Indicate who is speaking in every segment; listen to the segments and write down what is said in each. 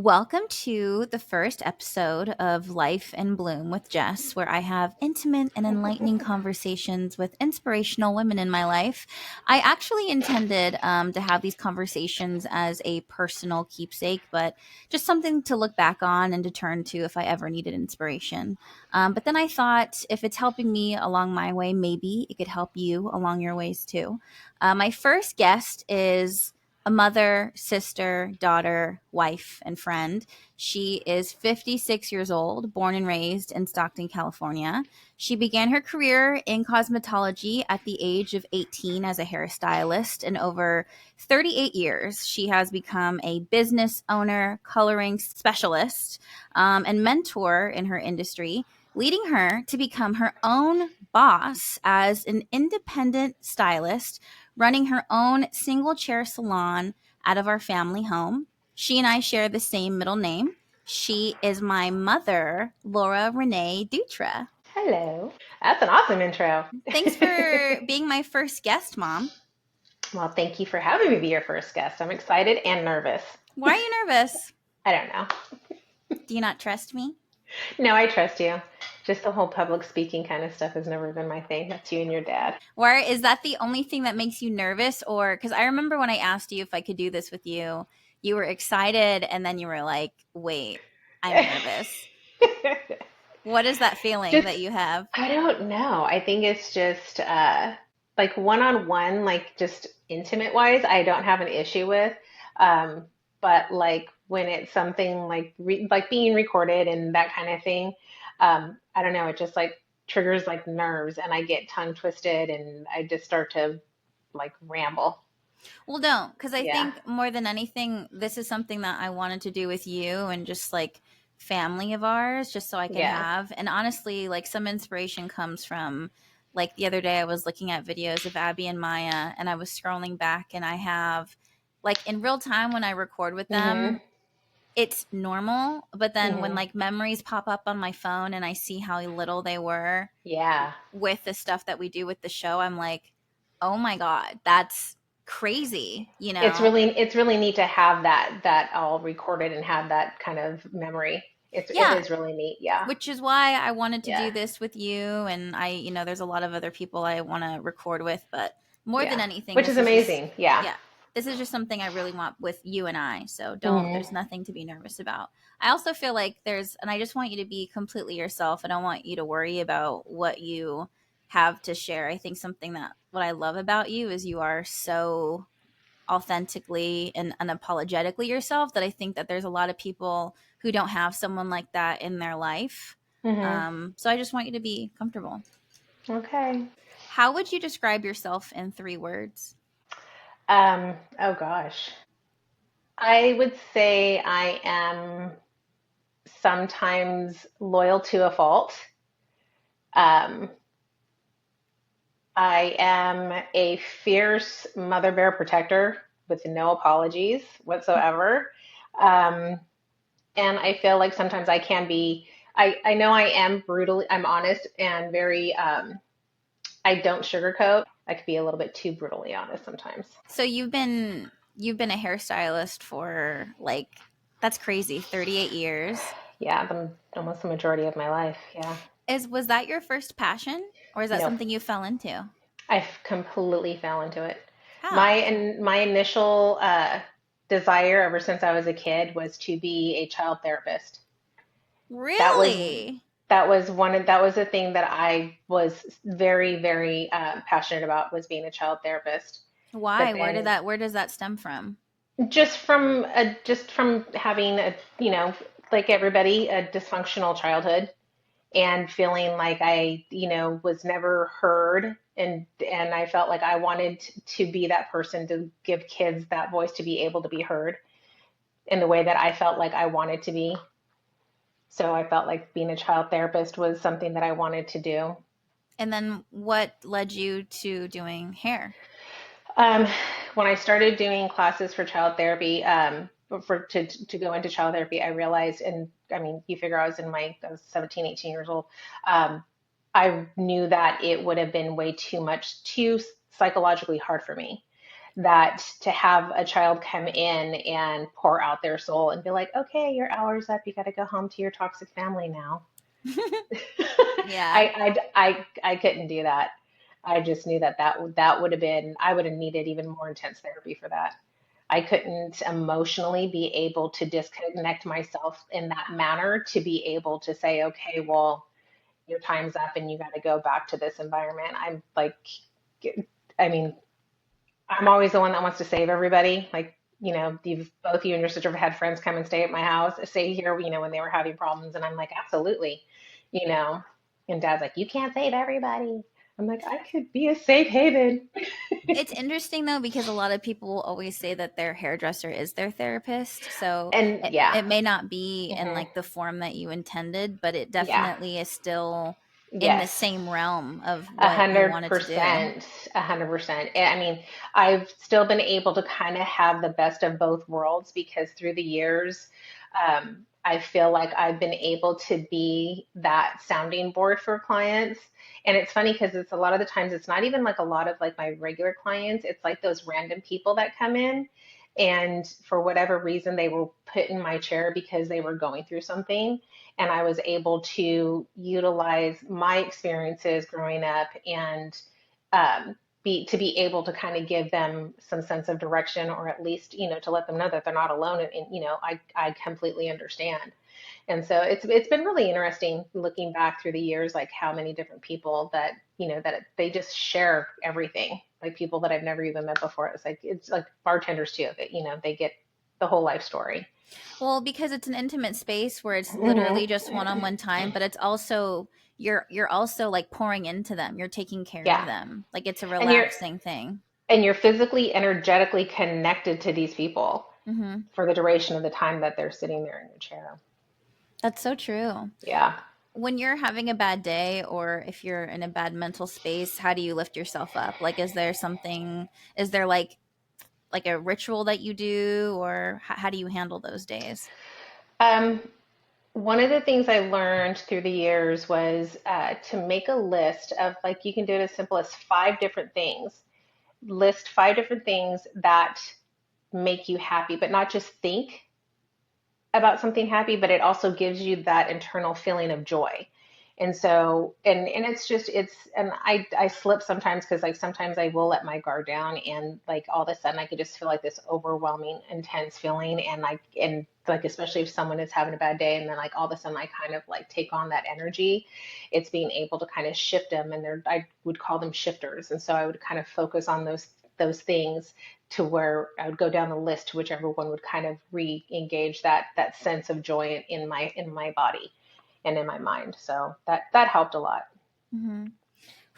Speaker 1: Welcome to the first episode of Life in Bloom with Jess, where I have intimate and enlightening conversations with inspirational women in my life. I actually intended to have these conversations as a personal keepsake, but just something to look back on and to turn to if I ever needed inspiration. But then I thought if it's helping me along my way, maybe it could help you along your ways too. My first guest is a mother, sister, daughter, wife, and friend. She is 56 years old, born and raised in Stockton, California. She began her career in cosmetology at the age of 18 as a hairstylist, and over 38 years, she has become a business owner, coloring specialist, and mentor in her industry, leading her to become her own boss as an independent stylist running her own single chair salon out of our family home. She and I share the same middle name. She is my mother, Laura Renee Dutra.
Speaker 2: Hello. That's an awesome intro.
Speaker 1: Thanks for being my first guest, Mom.
Speaker 2: Well, thank you for having me be your first guest. I'm excited and nervous.
Speaker 1: Why are you nervous?
Speaker 2: I don't know.
Speaker 1: Do you not trust me?
Speaker 2: No, I trust you. Just the whole public speaking kind of stuff has never been my thing. That's you and your dad.
Speaker 1: Or is that the only thing that makes you nervous? Or because I remember when I asked you if I could do this with you, you were excited and then you were like, wait, I'm nervous. What is that feeling
Speaker 2: Just,
Speaker 1: that you have?
Speaker 2: I don't know. I think it's just like one on one, like just intimate wise, I don't have an issue with. Um, but like when it's something like like being recorded and that kind of thing, I don't know. It just like triggers like nerves, and I get tongue twisted, and I just start to like ramble.
Speaker 1: Well, don't, because I
Speaker 2: Yeah,
Speaker 1: think more than anything, this is something that I wanted to do with you and just like family of ours, just so I could
Speaker 2: yeah.
Speaker 1: have. And honestly, like some inspiration comes from like the other day, I was looking at videos of Abby and Maya, and I was scrolling back, and I have like in real time when I record with
Speaker 2: Hmm.
Speaker 1: them, it's normal. But then when
Speaker 2: Hmm.
Speaker 1: like memories pop up on my phone and I see how little they were
Speaker 2: Yeah.
Speaker 1: with the stuff that we do with the show, I'm like, oh my God, that's crazy, you know?
Speaker 2: It's really neat to have that all recorded and have that kind of memory. It
Speaker 1: Yeah,
Speaker 2: is really neat. Yeah.
Speaker 1: which is why I wanted to do
Speaker 2: Yeah.
Speaker 1: this with you. And there's a lot of other people I want to record with, but more than
Speaker 2: Yeah.
Speaker 1: anything,
Speaker 2: Which is amazing. Yeah.
Speaker 1: yeah, this is just something I really want with you and I. So
Speaker 2: Hmm.
Speaker 1: there's nothing to be nervous about. I also feel like and I just want you to be completely yourself. I don't want you to worry about what you have to share. I think something that what I love about you is you are so authentically and unapologetically yourself that I think that there's a lot of people who don't have someone like that in their life.
Speaker 2: Hmm.
Speaker 1: So I just want you to be comfortable.
Speaker 2: Okay.
Speaker 1: How would you describe yourself in 3 words?
Speaker 2: Oh gosh. I would say I am sometimes loyal to a fault. Um, I am a fierce mother bear protector with no apologies whatsoever. Um, and I feel like sometimes I can be, I know I am brutally, I'm honest and very, I don't sugarcoat. I could be a little bit too brutally honest sometimes.
Speaker 1: So you've been a hairstylist for like that's crazy, 38 years.
Speaker 2: Yeah, almost the majority of my life. Yeah.
Speaker 1: Is was that your first passion or is that
Speaker 2: Nope.
Speaker 1: something you fell into?
Speaker 2: I completely fell into it.
Speaker 1: How?
Speaker 2: My initial desire ever since I was a kid was to be a child therapist. That was
Speaker 1: Really?
Speaker 2: that was the thing that I was very passionate about, was being a child therapist. But
Speaker 1: Why?
Speaker 2: then
Speaker 1: Where does that stem from?
Speaker 2: just from having a, like everybody, a dysfunctional childhood, and feeling like I, was never heard, and I felt like I wanted to be that person to give kids that voice to be able to be heard in the way that I felt like I wanted to be. So I felt like being a child therapist was something that I wanted to do.
Speaker 1: And then what led you to doing hair?
Speaker 2: Um, when I started doing classes for child therapy, to go into child therapy, I realized, and I mean, you figure I was 17, 18 years old. Um, I knew that it would have been way too much, too psychologically hard for me. that to have a child come in and pour out their soul and be like, okay, your hour's up. You got to go home to your toxic family now.
Speaker 1: Yeah.
Speaker 2: I couldn't do that. I just knew that would have been, I would have needed even more intense therapy for that. I couldn't emotionally be able to disconnect myself in that manner to be able to say, okay, well, your time's up and you got to go back to this environment. I'm like, I mean, I'm always the one that wants to save everybody. Like, you've both you and your sister have had friends come and stay at my house, stay here, when they were having problems. And I'm like, absolutely, you know. And Dad's like, you can't save everybody. I'm like, I could be a safe haven.
Speaker 1: It's interesting though because a lot of people always say that their hairdresser is their therapist. So
Speaker 2: And yeah,
Speaker 1: it may not be in
Speaker 2: hmm
Speaker 1: like the form that you intended, but it
Speaker 2: yeah,
Speaker 1: definitely is still in the
Speaker 2: yes.
Speaker 1: same realm of
Speaker 2: A
Speaker 1: what you
Speaker 2: hundred
Speaker 1: wanted to do.
Speaker 2: percent, 100%. I mean, I've still been able to kind of have the best of both worlds because through the years, I feel like I've been able to be that sounding board for clients. And it's funny because it's a lot of the times it's not even like a lot of like my regular clients. It's like those random people that come in and for whatever reason they were put in my chair because they were going through something and I was able to utilize my experiences growing up and be able to kind of give them some sense of direction or at least to let them know that they're not alone and I completely understand. And so it's been really interesting looking back through the years, like how many different people that that they just share everything, like people that I've never even met before. It's like bartenders too, that they get the whole life story.
Speaker 1: Well, because it's an intimate space where it's
Speaker 2: Hmm.
Speaker 1: literally just one-on-one time, but it's also you're also like pouring into them. You're taking care of
Speaker 2: Yeah,
Speaker 1: them. Like it's a
Speaker 2: and you're
Speaker 1: relaxing thing.
Speaker 2: and you're physically, energetically connected to these people
Speaker 1: Mhm.
Speaker 2: for the duration of the time that they're sitting there in your chair.
Speaker 1: That's so true.
Speaker 2: Yeah.
Speaker 1: When you're having a bad day or if you're in a bad mental space, how do you lift yourself up? Like is there like a ritual that you do or how do you handle those days?
Speaker 2: Um, One of the things I learned through the years was to make a list of, like, you can do it as simple as 5 different things. List 5 different things that make you happy, but not just think about something happy, but it also gives you that internal feeling of joy. And so, and it's just, and I slip sometimes because like sometimes I will let my guard down and like all of a sudden I could just feel like this overwhelming, intense feeling. And like, especially if someone is having a bad day and then like all of a sudden I kind of like take on that energy, it's being able to kind of shift them. And I would call them shifters. And so I would kind of focus on those things to where I would go down the list to whichever one would kind of re-engage that sense of joy in my body and in my mind. So that helped a lot.
Speaker 1: Hmm.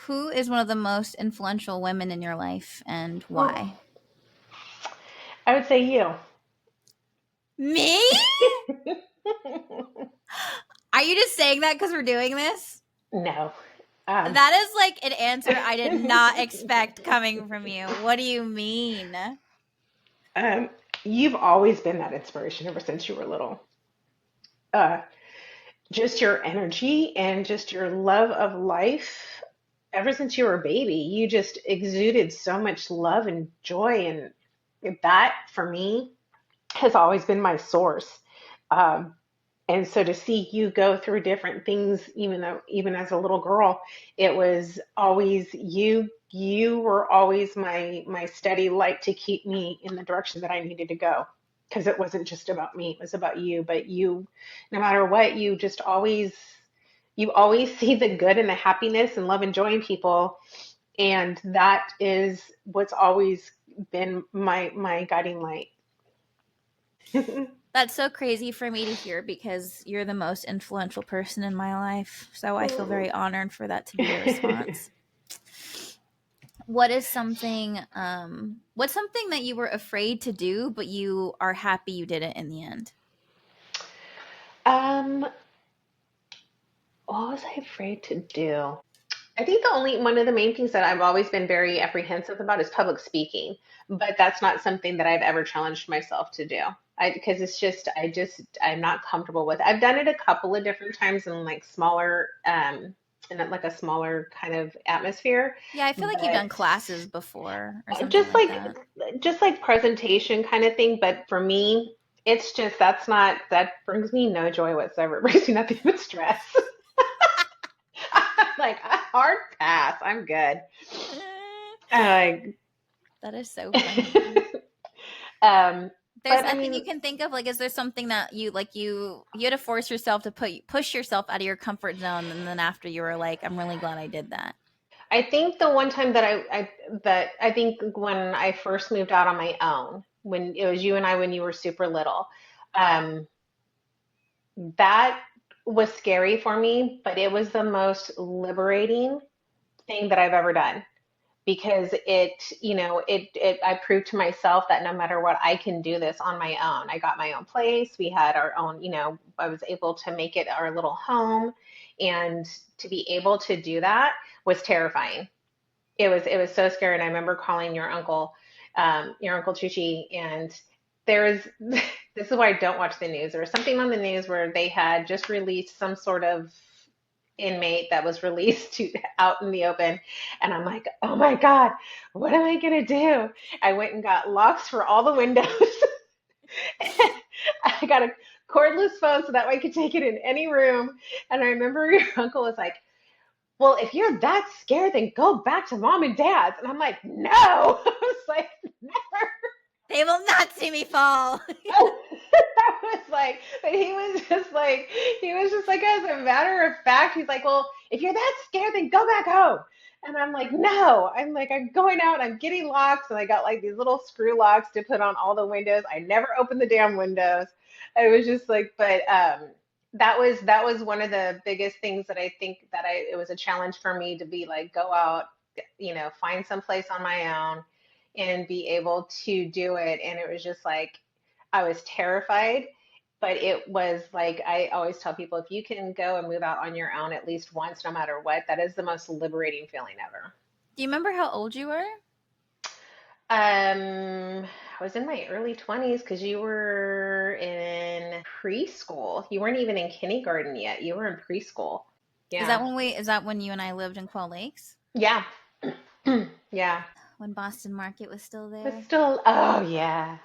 Speaker 1: Who is one of the most influential women in your life and
Speaker 2: Oh,
Speaker 1: why?
Speaker 2: I would say you.
Speaker 1: Me? Are you just saying that because we're doing this?
Speaker 2: No. Um,
Speaker 1: That is like an answer I did not expect coming from you. What do you mean?
Speaker 2: um, you've always been that inspiration ever since you were little. Uh, just your energy and just your love of life. Ever since you were a baby, you just exuded so much love and joy, and that for me has always been my source. Um, and so to see you go through different things, even as a little girl, it was always you. You were always my steady light to keep me in the direction that I needed to go. Because it wasn't just about me; it was about you. But you, no matter what, you always see the good and the happiness and love and joy in people, and that is what's always been my guiding light.
Speaker 1: That's so crazy for me to hear because you're the most influential person in my life. So I feel very honored for that to be your response. What's something that you were afraid to do but you are happy you did it in the end?
Speaker 2: um, what was I afraid to do? I think the only one of the main things that I've always been very apprehensive about is public speaking, but that's not something that I've ever challenged myself to do. Because I'm not comfortable with it. I've done it a couple of different times in like smaller in like a smaller kind of atmosphere.
Speaker 1: Yeah, I feel like you've
Speaker 2: But
Speaker 1: done classes before or something
Speaker 2: just
Speaker 1: like
Speaker 2: like
Speaker 1: that.
Speaker 2: just like presentation kind of thing. But for me, it's just that's not that brings me no joy whatsoever. It brings me nothing but stress. Like a hard pass. I'm good. Uh,
Speaker 1: That is so funny.
Speaker 2: um,
Speaker 1: There's
Speaker 2: but I
Speaker 1: nothing you
Speaker 2: mean,
Speaker 1: can think of, like, is there something that you like you had to force yourself to push yourself out of your comfort zone, and then after you were like, I'm really glad I did that.
Speaker 2: I think the one time that I think when I first moved out on my own, when it was you and I when you were super little, um, that was scary for me, but it was the most liberating thing that I've ever done because I proved to myself that no matter what, I can do this on my own. I got my own place. We had our own, I was able to make it our little home, and to be able to do that was terrifying. It was so scary. And I remember calling your uncle Chuchi, and there's this is why I don't watch the news. There was something on the news where they had just released some sort of inmate that was released to out in the open, and I'm like, oh my God, what am I gonna do? I went and got locks for all the windows. I got a cordless phone so that way I could take it in any room. And I remember your uncle was like, well, if you're that scared, then go back to mom and dad's. And I'm like, no. I was like, never.
Speaker 1: They will not see me fall.
Speaker 2: I was like, but he was just like, as a matter of fact, he's like, well, if you're that scared, then go back home. And I'm like, no. I'm like, I'm going out, I'm getting locks, and I got like these little screw locks to put on all the windows. I never opened the damn windows. I was just like, but that was one of the biggest things that I think that it was a challenge for me to be like, go out, find some place on my own and be able to do it. And it was just like, I was terrified, but it was like, I always tell people, if you can go and move out on your own at least once, no matter what, that is the most liberating feeling ever.
Speaker 1: Do you remember how old you were?
Speaker 2: I was in my early 20s because you were in preschool. You weren't even in kindergarten yet. You were in preschool. Yeah.
Speaker 1: Is that when you and I lived in Quell Lakes?
Speaker 2: Yeah. Yeah.
Speaker 1: When Boston Market was still
Speaker 2: But
Speaker 1: there?
Speaker 2: still, oh yeah.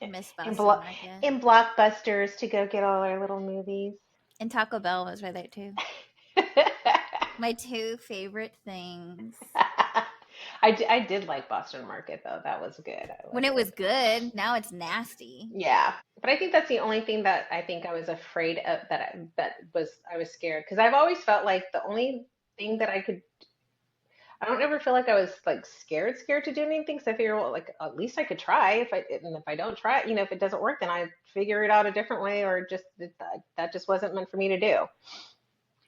Speaker 1: Miss
Speaker 2: In,
Speaker 1: Boston
Speaker 2: blo-
Speaker 1: Market.
Speaker 2: in Blockbusters to go get all our little movies.
Speaker 1: And Taco Bell was right there too. My two favorite things.
Speaker 2: I did like Boston Market though. That was good. I
Speaker 1: When
Speaker 2: liked
Speaker 1: it
Speaker 2: it.
Speaker 1: was good, now it's nasty.
Speaker 2: Yeah. But I think that's the only thing that I think I was afraid of, I was scared because I've always felt like the only thing that I don't ever feel like I was like scared to do anything. So I figure, well, like at least I could try. And if I don't try it, if it doesn't work, then I figure it out a different way, or just that just wasn't meant for me to do.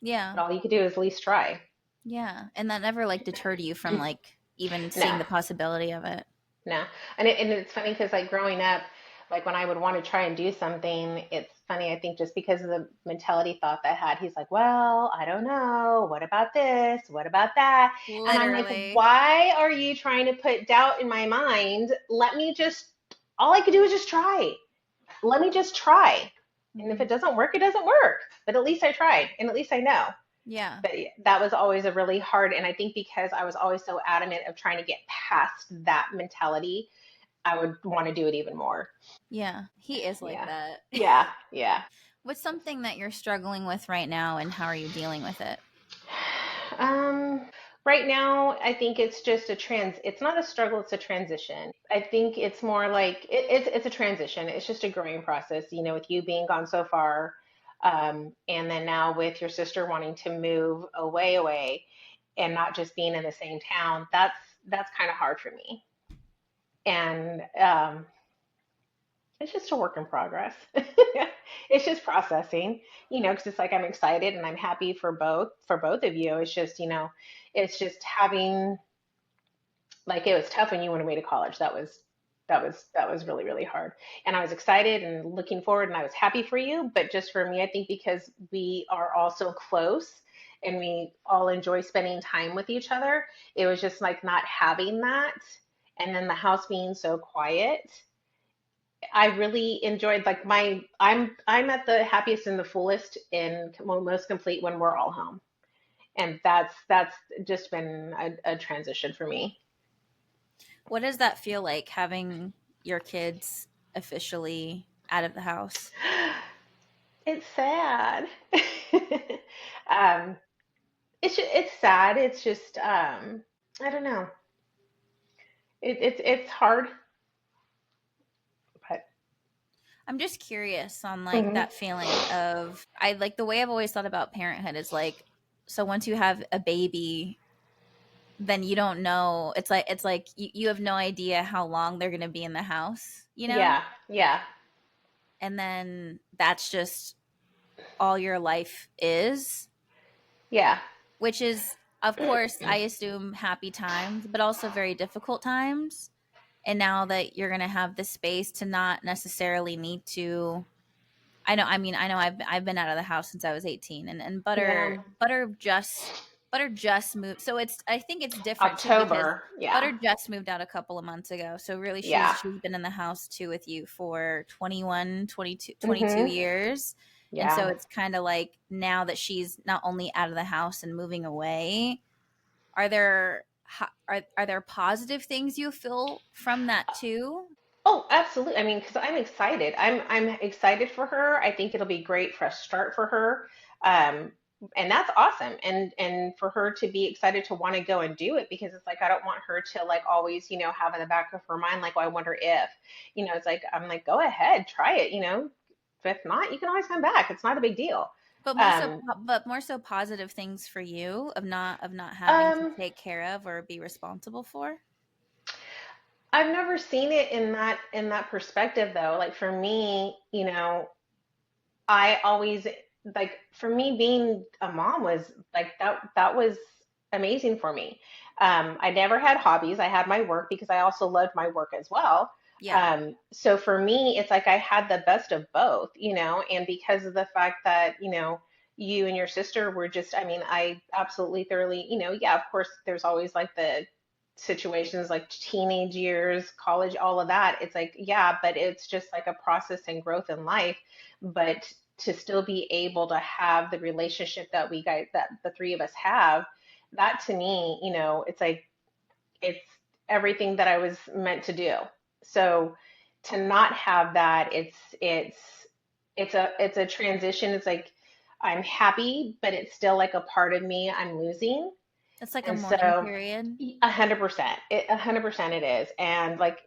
Speaker 1: Yeah.
Speaker 2: But all you could do is at least try.
Speaker 1: Yeah. And that never like deterred you from like even seeing
Speaker 2: No.
Speaker 1: the possibility of it.
Speaker 2: No, and it's funny because like growing up, like when I would want to try and do something, it's funny. I think just because of the mentality thought that I had, he's like, well, I don't know. What about this? What about that? And I'm like,
Speaker 1: Literally.
Speaker 2: why are you trying to put doubt in my mind? All I could do is just try. Let me just try. And if
Speaker 1: Hmm.
Speaker 2: it doesn't work, it doesn't work. But at least I tried, and at least I know.
Speaker 1: Yeah.
Speaker 2: But that was always a really hard, and I think because I was always so adamant of trying to get past that mentality, I would want to do it even more.
Speaker 1: Yeah. He is like
Speaker 2: Yeah.
Speaker 1: that.
Speaker 2: Yeah. Yeah.
Speaker 1: What's something that you're struggling with right now and how are you dealing with it?
Speaker 2: Um, right now, I think it's just it's not a struggle, it's a transition. I think it's more like it's a transition. It's just a growing process, with you being gone so far. And then now with your sister wanting to move away and not just being in the same town, that's kind of hard for me. And it's just a work in progress. It's just processing, because it's like I'm excited and I'm happy for both of you. It's just, it's just having like it was tough when you went away to college. That was really, really hard. And I was excited and looking forward and I was happy for you. But just for me, I think because we are all so close and we all enjoy spending time with each other, it was just like not having that. And then the house being so quiet, I really enjoyed like I'm at the happiest and the fullest and most complete when we're all home. And that's just been a transition for me.
Speaker 1: What does that feel like having your kids officially out of the house?
Speaker 2: It's sad. um, it's sad. It's just I don't know. It's hard, but
Speaker 1: I'm just curious on like
Speaker 2: mhm.
Speaker 1: that feeling of I like the way I've always thought about parenthood is like so once you have a baby, then you don't know. It's like you have no idea how long they're going to be in the house, you know?
Speaker 2: Yeah, yeah,
Speaker 1: And then that's just all your life is,
Speaker 2: yeah,
Speaker 1: which is of course I assume happy times, but also very difficult times. And now that you're going to have the space to not necessarily need to I know I've been out of the house since I was 18 and
Speaker 2: yeah.
Speaker 1: Butter just moved. So it's I think it's different too because
Speaker 2: October, yeah,
Speaker 1: Butter just moved out a couple of months ago. So really
Speaker 2: yeah.
Speaker 1: she's been in the house too with you for 21, 22, 22
Speaker 2: Mhm.
Speaker 1: years. And so
Speaker 2: Yeah.
Speaker 1: it's kind of like now that she's not only out of the house and moving away, are there are there positive things you feel from that too?
Speaker 2: Oh, absolutely. I mean, because I'm excited. I'm excited for her. I think it'll be great fresh start for her. Um, and that's awesome. And for her to be excited to want to go and do it because it's like I don't want her to like always, have in the back of her mind like, oh, I wonder if, it's like I'm like, go ahead, try it, If not, you can always come back. It's not a big deal. Um,
Speaker 1: But more so positive things for you of not having to
Speaker 2: um,
Speaker 1: take care of or be responsible for.
Speaker 2: I've never seen it in that perspective though. Like for me, I always like for me being a mom was like that was amazing for me. I never had hobbies. I had my work because I also loved my work as well.
Speaker 1: Yeah.
Speaker 2: So for me, it's like I had the best of both, and because of the fact that, you and your sister were just, I mean, I absolutely thoroughly, yeah, of course, there's always like the situations like teenage years, college, all of that. It's like, yeah, but it's just like a process and growth in life. But to still be able to have the relationship that the three of us have, that to me, it's like it's everything that I was meant to do. So to not have that, it's a transition. It's like I'm happy, but it's still like a part of me I'm losing.
Speaker 1: It's like a
Speaker 2: And
Speaker 1: mourning
Speaker 2: so
Speaker 1: period.
Speaker 2: 100%, 100% it is. And like,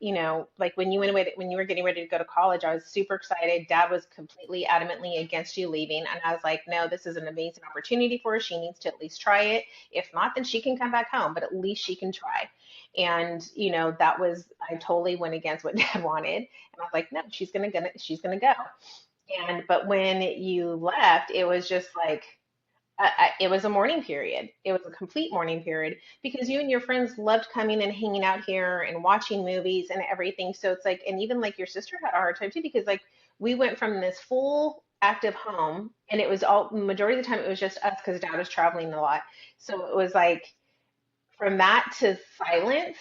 Speaker 2: like when you went away, when you were getting ready to go to college, I was super excited. Dad was completely adamantly against you leaving. And I was like, no, this is an amazing opportunity for her. She needs to at least try it. If not, then she can come back home, but at least she can try. And, I totally went against what Dad wanted. And I was like, no, she's gonna go. But when you left, it was just like, it was a mourning period. It was a complete mourning period because you and your friends loved coming and hanging out here and watching movies and everything. So it's like, and even like your sister had a hard time too because like we went from this full active home and it was all majority of the time it was just us because Dad was traveling a lot. So it was like from that to silence,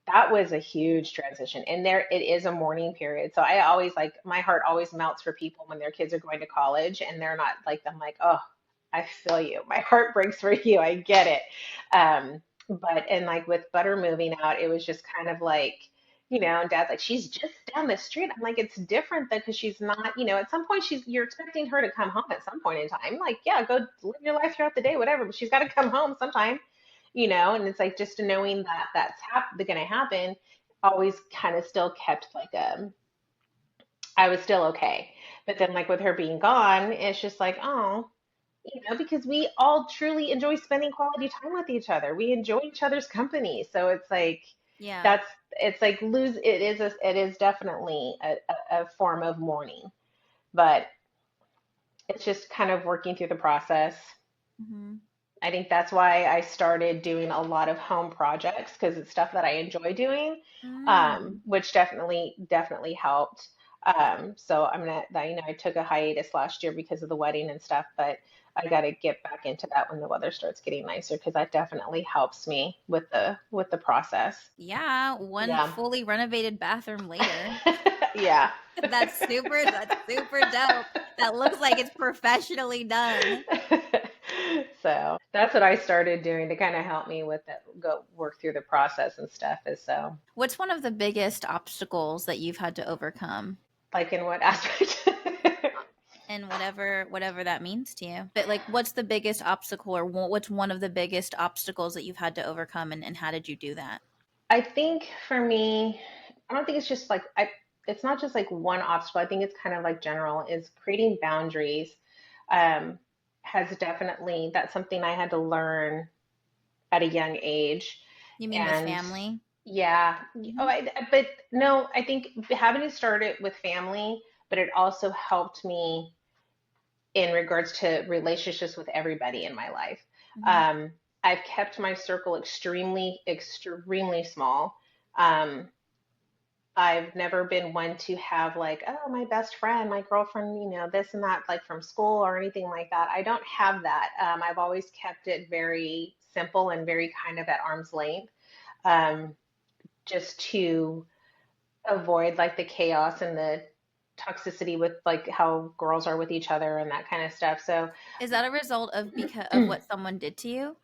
Speaker 2: that was a huge transition. And there it is a mourning period. So I always like my heart always melts for people when their kids are going to college and they're not like I'm like, oh, I feel you. My heart breaks for you. I get it. But and like with Butter moving out, it was just kind of like, and Dad's like, she's just down the street. I'm like, it's different though, because she's not, at some point you're expecting her to come home at some point in time. Like, yeah, go live your life throughout the day, whatever, but she's got to come home sometime, and it's like just knowing that going to happen always kind of still kept like I was still okay. But then like with her being gone, it's just like, oh, because we all truly enjoy spending quality time with each other. We enjoy each other's company. So it's like
Speaker 1: Yeah.
Speaker 2: that's it's like it is definitely a form of mourning, but it's just kind of working through the process.
Speaker 1: Hmm.
Speaker 2: I think that's why I started doing a lot of home projects because it's stuff that I enjoy doing,
Speaker 1: Mm.
Speaker 2: which definitely helped. So I took a hiatus last year because of the wedding and stuff, but I got to get back into that when the weather starts getting nicer because that definitely helps me with the process.
Speaker 1: Yeah, one
Speaker 2: Yeah.
Speaker 1: fully renovated bathroom later.
Speaker 2: Yeah.
Speaker 1: That's super dope. That looks like it's professionally done.
Speaker 2: So that's what I started doing to kind of help me with it, go work through the process and stuff. Is so
Speaker 1: What's one of the biggest obstacles that you've had to overcome?
Speaker 2: like in what aspect?
Speaker 1: And whatever that means to you. But like what's the biggest obstacle, or what's one of the biggest obstacles that you've had to overcome, and how did you do that?
Speaker 2: I think for me, I don't think it's just like it's not just like one obstacle. I think it's kind of like general is creating boundaries. Um, has definitely that's something I had to learn at a young age,
Speaker 1: You mean with
Speaker 2: and
Speaker 1: family?
Speaker 2: yeah. Oh,
Speaker 1: Hmm.
Speaker 2: but no, I think having to start it with family, but it also helped me in regards to relationships with everybody in my life.
Speaker 1: Hmm.
Speaker 2: Um, I've kept my circle extremely, extremely small. Um, I've never been one to have like, oh, my best friend, my girlfriend, this and that, like from school or anything like that. I don't have that. I've always kept it very simple and very kind of at arm's length, um, just to avoid like the chaos and the toxicity with like how girls are with each other and that kind of stuff. So
Speaker 1: Is that a result of because of what someone did to you?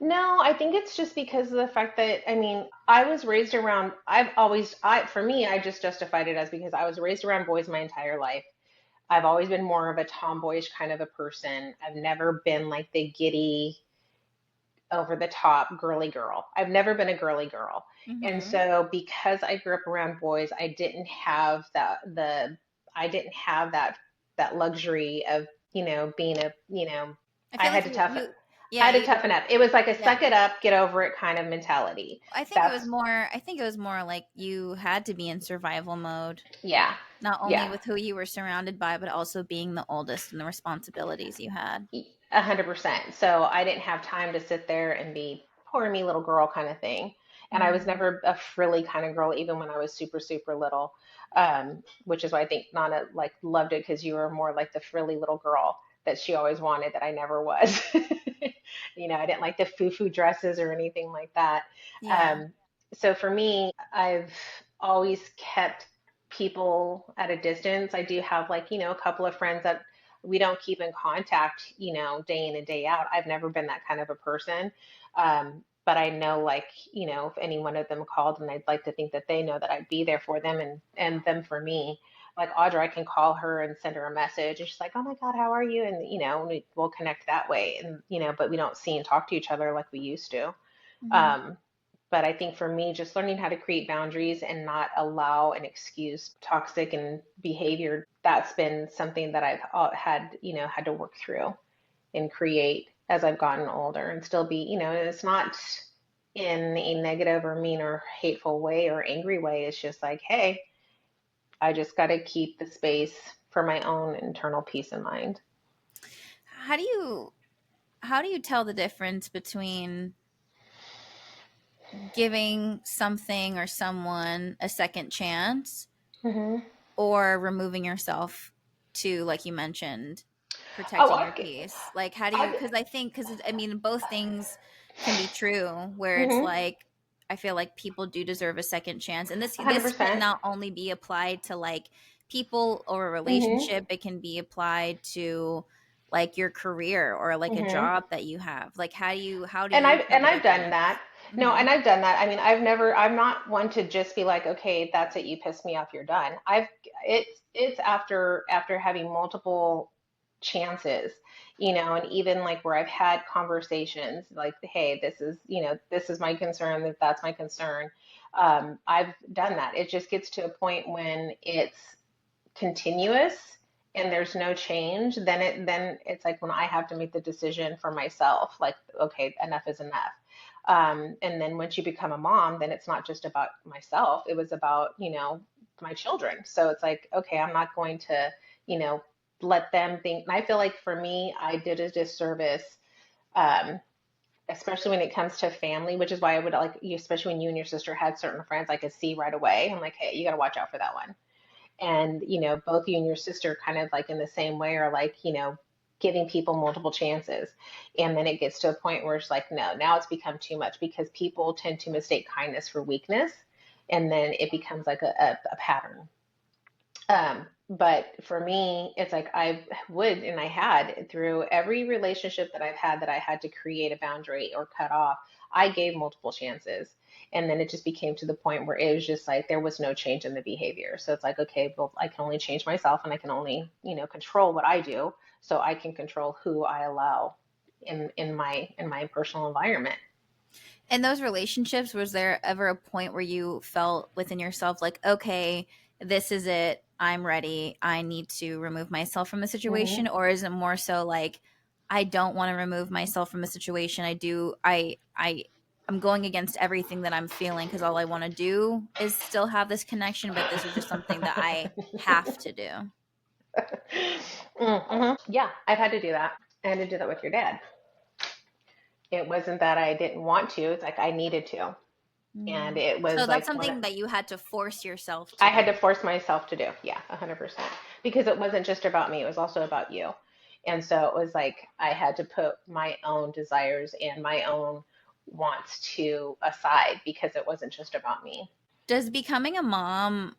Speaker 2: no, I think it's just because of the fact that, I mean, I was raised around, for me, I just justified it as because I was raised around boys my entire life. I've always been more of a tomboyish kind of a person. I've never been like the giddy, over the top girly girl. I've never been a girly girl. And
Speaker 1: Hmm.
Speaker 2: so because I grew up around boys, I didn't have that luxury of, being
Speaker 1: I
Speaker 2: I
Speaker 1: feel
Speaker 2: had
Speaker 1: like
Speaker 2: to
Speaker 1: you
Speaker 2: tough
Speaker 1: you
Speaker 2: I
Speaker 1: yeah,
Speaker 2: had to
Speaker 1: you
Speaker 2: toughen up. It was like a
Speaker 1: yeah.
Speaker 2: suck it up, get over it kind of mentality. That's
Speaker 1: I think it was more like you had to be in survival mode,
Speaker 2: yeah.
Speaker 1: not only
Speaker 2: Yeah.
Speaker 1: with who you were surrounded by, but also being the oldest and the responsibilities you had.
Speaker 2: 100%. So I didn't have time to sit there and be poor me little girl kind of thing. And I was
Speaker 1: Hmm.
Speaker 2: never a frilly kind of girl, even when I was super, super little. Which is why I think Nana like loved it because you were more like the frilly little girl that she always wanted that I never was. I didn't like the foo-foo dresses or anything like that.
Speaker 1: Yeah.
Speaker 2: Um, so for me, I've always kept people at a distance. I do have like, a couple of friends that we don't keep in contact, day in and day out. I've never been that kind of a person. But I know, like, if any one of them called, and I'd like to think that they know that I'd be there for them and them for me. Like Audra, I can call her and send her a message, and she's like, "Oh my God, how are you?" And we'll connect that way. And but we don't see and talk to each other like we used to.
Speaker 1: Hmm.
Speaker 2: Um, but I think for me, just learning how to create boundaries and not allow and excuse toxic and behavior, that's been something that I've had to work through and create as I've gotten older and still be, it's not in a negative or mean or hateful way or angry way. It's just like, hey, I just got to keep the space for my own internal peace and mind.
Speaker 1: How do you how do you tell the difference between giving something or someone a second chance
Speaker 2: Hmm.
Speaker 1: or removing yourself to, like you mentioned,
Speaker 2: Oh,
Speaker 1: protecting your peace? Like how do you,
Speaker 2: I've,
Speaker 1: because I mean both things can be true, where it's
Speaker 2: hmm
Speaker 1: like I feel like people do deserve a second chance, and this can
Speaker 2: 100%.
Speaker 1: not only be applied to like people or a
Speaker 2: hmm
Speaker 1: relationship, it can be applied to like your career or like a
Speaker 2: hmm
Speaker 1: job that you have. Like how do
Speaker 2: And
Speaker 1: you
Speaker 2: I've
Speaker 1: tell
Speaker 2: and
Speaker 1: the
Speaker 2: I've done
Speaker 1: difference?
Speaker 2: that. No,
Speaker 1: Hmm.
Speaker 2: and I've done that. I mean, I'm not one to just be like, okay, that's it, you pissed me off, you're done. It's after having multiple chances, and even like where I've had conversations like, hey, this is my concern, that's my concern. I've done that. It just gets to a point when it's continuous and there's no change, then it's like when I have to make the decision for myself, like, okay, enough is enough. And then once you become a mom, then it's not just about myself. It was about, my children. So it's like, okay, I'm not going to, you know, let them think. And I feel like for me, I did a disservice, um, especially when it comes to family, which is why I would like you, especially when you and your sister had certain friends I could see right away. I'm like, hey, you got to watch out for that one. And both you and your sister kind of like in the same way are like, giving people multiple chances. And then it gets to a point where it's like, no, now it's become too much because people tend to mistake kindness for weakness, and then it becomes like a pattern. But for me, it's like I would, and I had through every relationship that I've had that I had to create a boundary or cut off, I gave multiple chances. And then it just became to the point where it was just like there was no change in the behavior. So it's like, okay, well, I can only change myself and I can only, control what I do. So I can control who I allow in my personal environment.
Speaker 1: In those relationships, was there ever a point where you felt within yourself like, okay, this is it, I'm ready, I need to remove myself from the situation?
Speaker 2: Hmm.
Speaker 1: Or is it more so like, I don't want to remove myself from a situation, I'm going against everything that I'm feeling because all I want to do is still have this connection, but this is just something that I have to do?
Speaker 2: Hmm. Yeah, I've had to do that. I had to do that with your dad. It wasn't that I didn't want to, it's like I needed to. And
Speaker 1: Mm.
Speaker 2: it
Speaker 1: So
Speaker 2: was
Speaker 1: that's
Speaker 2: like one
Speaker 1: something that you had to force yourself to
Speaker 2: I had
Speaker 1: do.
Speaker 2: to force myself to do. Yeah, 100%. Because it wasn't just about me, it was also about you. And so it was like I had to put my own desires and my own wants to aside because it wasn't just about me.
Speaker 1: Does becoming a mom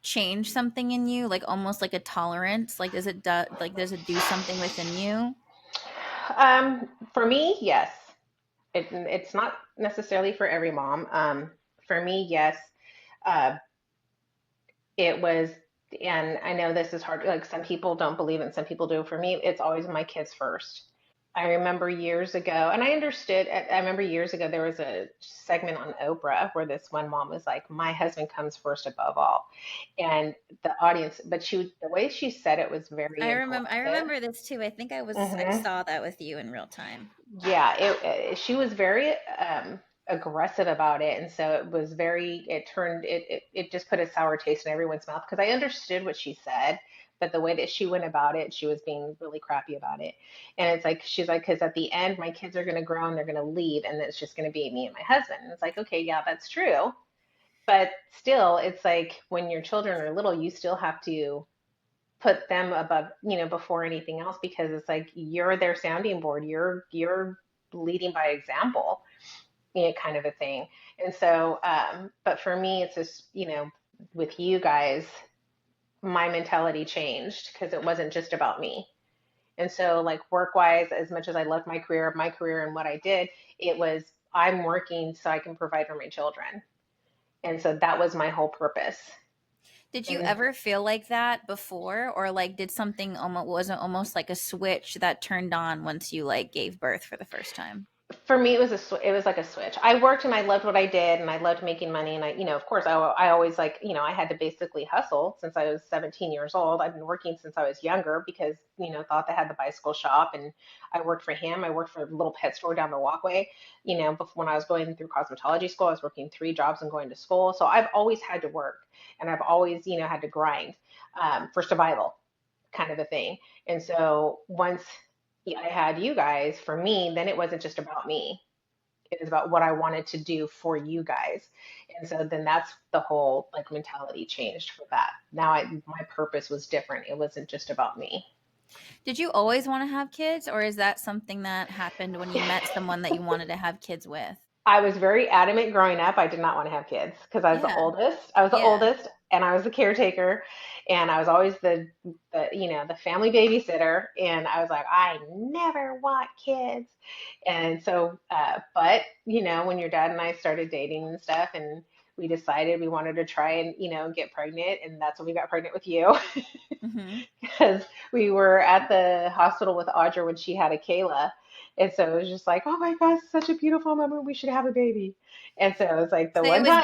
Speaker 1: change something in you, like almost like a tolerance? Like does it do something within you?
Speaker 2: For me, yes. It's not necessarily for every mom. For me, yes. Uh, it was, and I know this is hard, like some people don't believe it and some people do. For me, it's always my kids first. I remember years ago, and I remember years ago there was a segment on Oprah where this one mom was like, "My husband comes first above all," and the audience, but the way she said it was very
Speaker 1: I
Speaker 2: aggressive.
Speaker 1: remember this too. I
Speaker 2: Hmm.
Speaker 1: saw that with you in real time.
Speaker 2: Yeah, she was very aggressive about it, and so it was it just put a sour taste in everyone's mouth because I understood what she said, but the way that she went about it, she was being really crappy about it. And it's like she's like, because at the end, my kids are going to grow and they're going to leave, and it's just going to be me and my husband. And it's like, okay, yeah, that's true, but still, it's like when your children are little, you still have to put them above, before anything else because it's like you're their sounding board. You're leading by example, kind of a thing. And so, but for me, it's just, with you guys, my mentality changed because it wasn't just about me. And so, like work wise, as much as I loved my career and what I did, it was I'm working so I can provide for my children. And so that was my whole purpose.
Speaker 1: Did you
Speaker 2: And
Speaker 1: ever feel like that before, or like did something almost wasn't almost like a switch that turned on once you like gave birth for the first time?
Speaker 2: for me, it was like a switch. I worked and I loved what I did and I loved making money. And of course, I always like, I had to basically hustle since I was 17 years old. I've been working since I was younger because, thought they had the bicycle shop and I worked for him. I worked for a little pet store down the walkway. Before when I was going through cosmetology school, I was working 3 jobs and going to school. So I've always had to work and I've always, had to grind for survival kind of a thing. And so once I had you guys, for me, then it wasn't just about me. It was about what I wanted to do for you guys. And so then that's the whole like mentality changed for that. Now my purpose was different. It wasn't just about me.
Speaker 1: Did you always want to have kids, or is that something that happened when you met someone that you wanted to have kids with?
Speaker 2: I was very adamant growing up. I did not want to have kids because I was the
Speaker 1: Yeah.
Speaker 2: oldest. I was the
Speaker 1: Yeah.
Speaker 2: oldest, and I was the caretaker, and I was always the family babysitter. And I was like, I never want kids. And so, but when your dad and I started dating and stuff, and we decided we wanted to try and get pregnant, and that's when we got pregnant with you
Speaker 1: Mhm.
Speaker 2: because we were at the hospital with Audra when she had a Kayla. And so it was just like, oh my gosh, such a beautiful moment. We should have a baby. And so it was like the
Speaker 1: So
Speaker 2: one time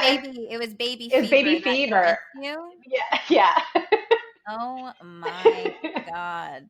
Speaker 1: it was baby
Speaker 2: it's
Speaker 1: fever
Speaker 2: baby
Speaker 1: that
Speaker 2: fever.
Speaker 1: convinced you?
Speaker 2: Yeah, yeah.
Speaker 1: Oh my god.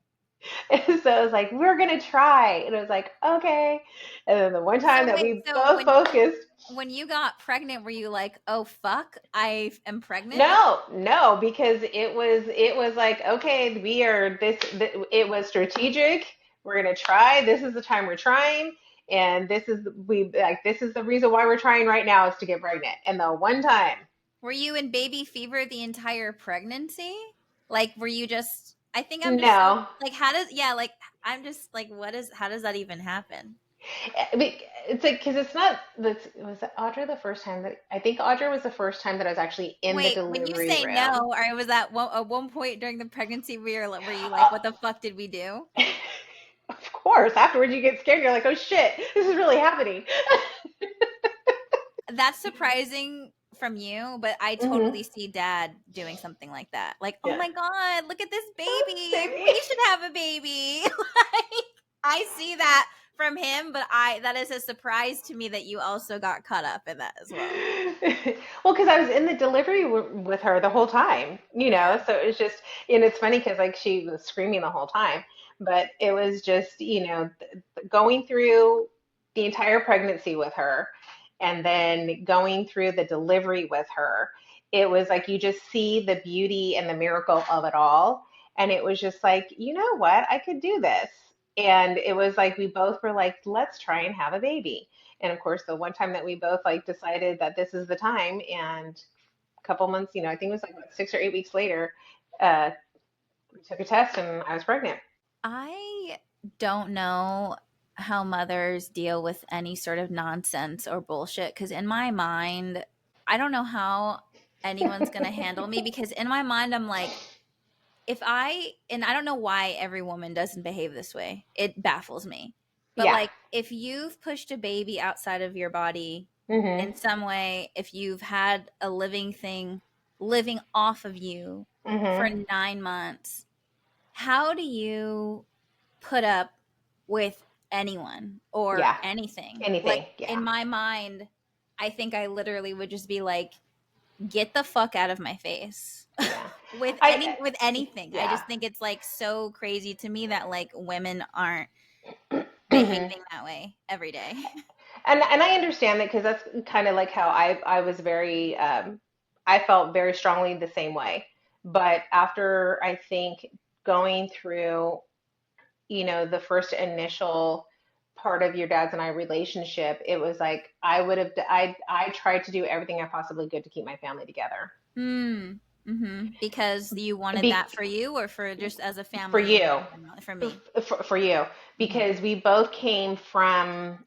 Speaker 2: And so it was like, we're gonna try. And it was like, okay. And then the one time
Speaker 1: So
Speaker 2: that
Speaker 1: wait,
Speaker 2: we both focused,
Speaker 1: when you got pregnant, were you like, "Oh fuck, I am pregnant"?
Speaker 2: no, no, because it was like, okay, it was strategic. We're gonna try. This is the time we're trying. And this is the reason why we're trying right now is to get pregnant. And the one time,
Speaker 1: Were you in baby fever the entire pregnancy? Like, were you just I think I'm just so
Speaker 2: no,
Speaker 1: like, how does yeah, like, I'm just like, how does that even happen?
Speaker 2: I mean, it's like, because it's not, was it Audra the first time that, I think Audra was the first time that I was actually in the
Speaker 1: Wait, when you
Speaker 2: delivery
Speaker 1: say
Speaker 2: room.
Speaker 1: no, or was that at one point during the pregnancy were you like, what the fuck did we do?
Speaker 2: Of course, afterwards you get scared. You're like, oh shit, this is really happening.
Speaker 1: That's surprising from you, but I
Speaker 2: Hmm.
Speaker 1: totally see dad doing something like that. Like, oh
Speaker 2: Yeah.
Speaker 1: my God, look at this baby.
Speaker 2: Baby.
Speaker 1: We should have a baby. Like, I see that from him, but that is a surprise to me that you also got caught up in that as well.
Speaker 2: Well, because I was in the delivery with her the whole time,
Speaker 1: Yeah.
Speaker 2: so it was just, and it's funny because like she was screaming the whole time, but it was just, going through the entire pregnancy with her and then going through the delivery with her. It was like you just see the beauty and the miracle of it all. And it was just like, you know what? I could do this. And it was like we both were like, let's try and have a baby. And of course, the one time that we both like decided that this is the time, and a couple months, I think it was like what, 6 or 8 weeks later, uh, we took a test and I was pregnant.
Speaker 1: I don't know how mothers deal with any sort of nonsense or bullshit because in my mind, I don't know how anyone's going to handle me because in my mind, I'm like, and I don't know why every woman doesn't behave this way. It baffles me. But
Speaker 2: Yeah.
Speaker 1: like, if you've pushed a baby outside of your body
Speaker 2: Mhm.
Speaker 1: in some way, if you've had a living thing living off of you for
Speaker 2: Mhm.
Speaker 1: 9 months, how do you put up with anyone or
Speaker 2: Yeah.
Speaker 1: anything? Like,
Speaker 2: Anything. Yeah.
Speaker 1: in my mind, I think I literally would just be like, get the fuck out of my face.
Speaker 2: Yeah.
Speaker 1: With anything. I
Speaker 2: Yeah.
Speaker 1: just think it's like so crazy to me that like women aren't
Speaker 2: Mhm.
Speaker 1: behaving that way every day.
Speaker 2: And I understand that because that's kind of like how I was very I felt very strongly the same way. But after I think going through, the first initial part of your dad's and I relationship, it was like I tried to do everything I possibly could to keep my family together.
Speaker 1: Hmm. Because you wanted
Speaker 2: Be,
Speaker 1: that for you or for just as a
Speaker 2: for
Speaker 1: family unit
Speaker 2: you,
Speaker 1: in general? For me.
Speaker 2: for you,
Speaker 1: Hmm.
Speaker 2: because we both came from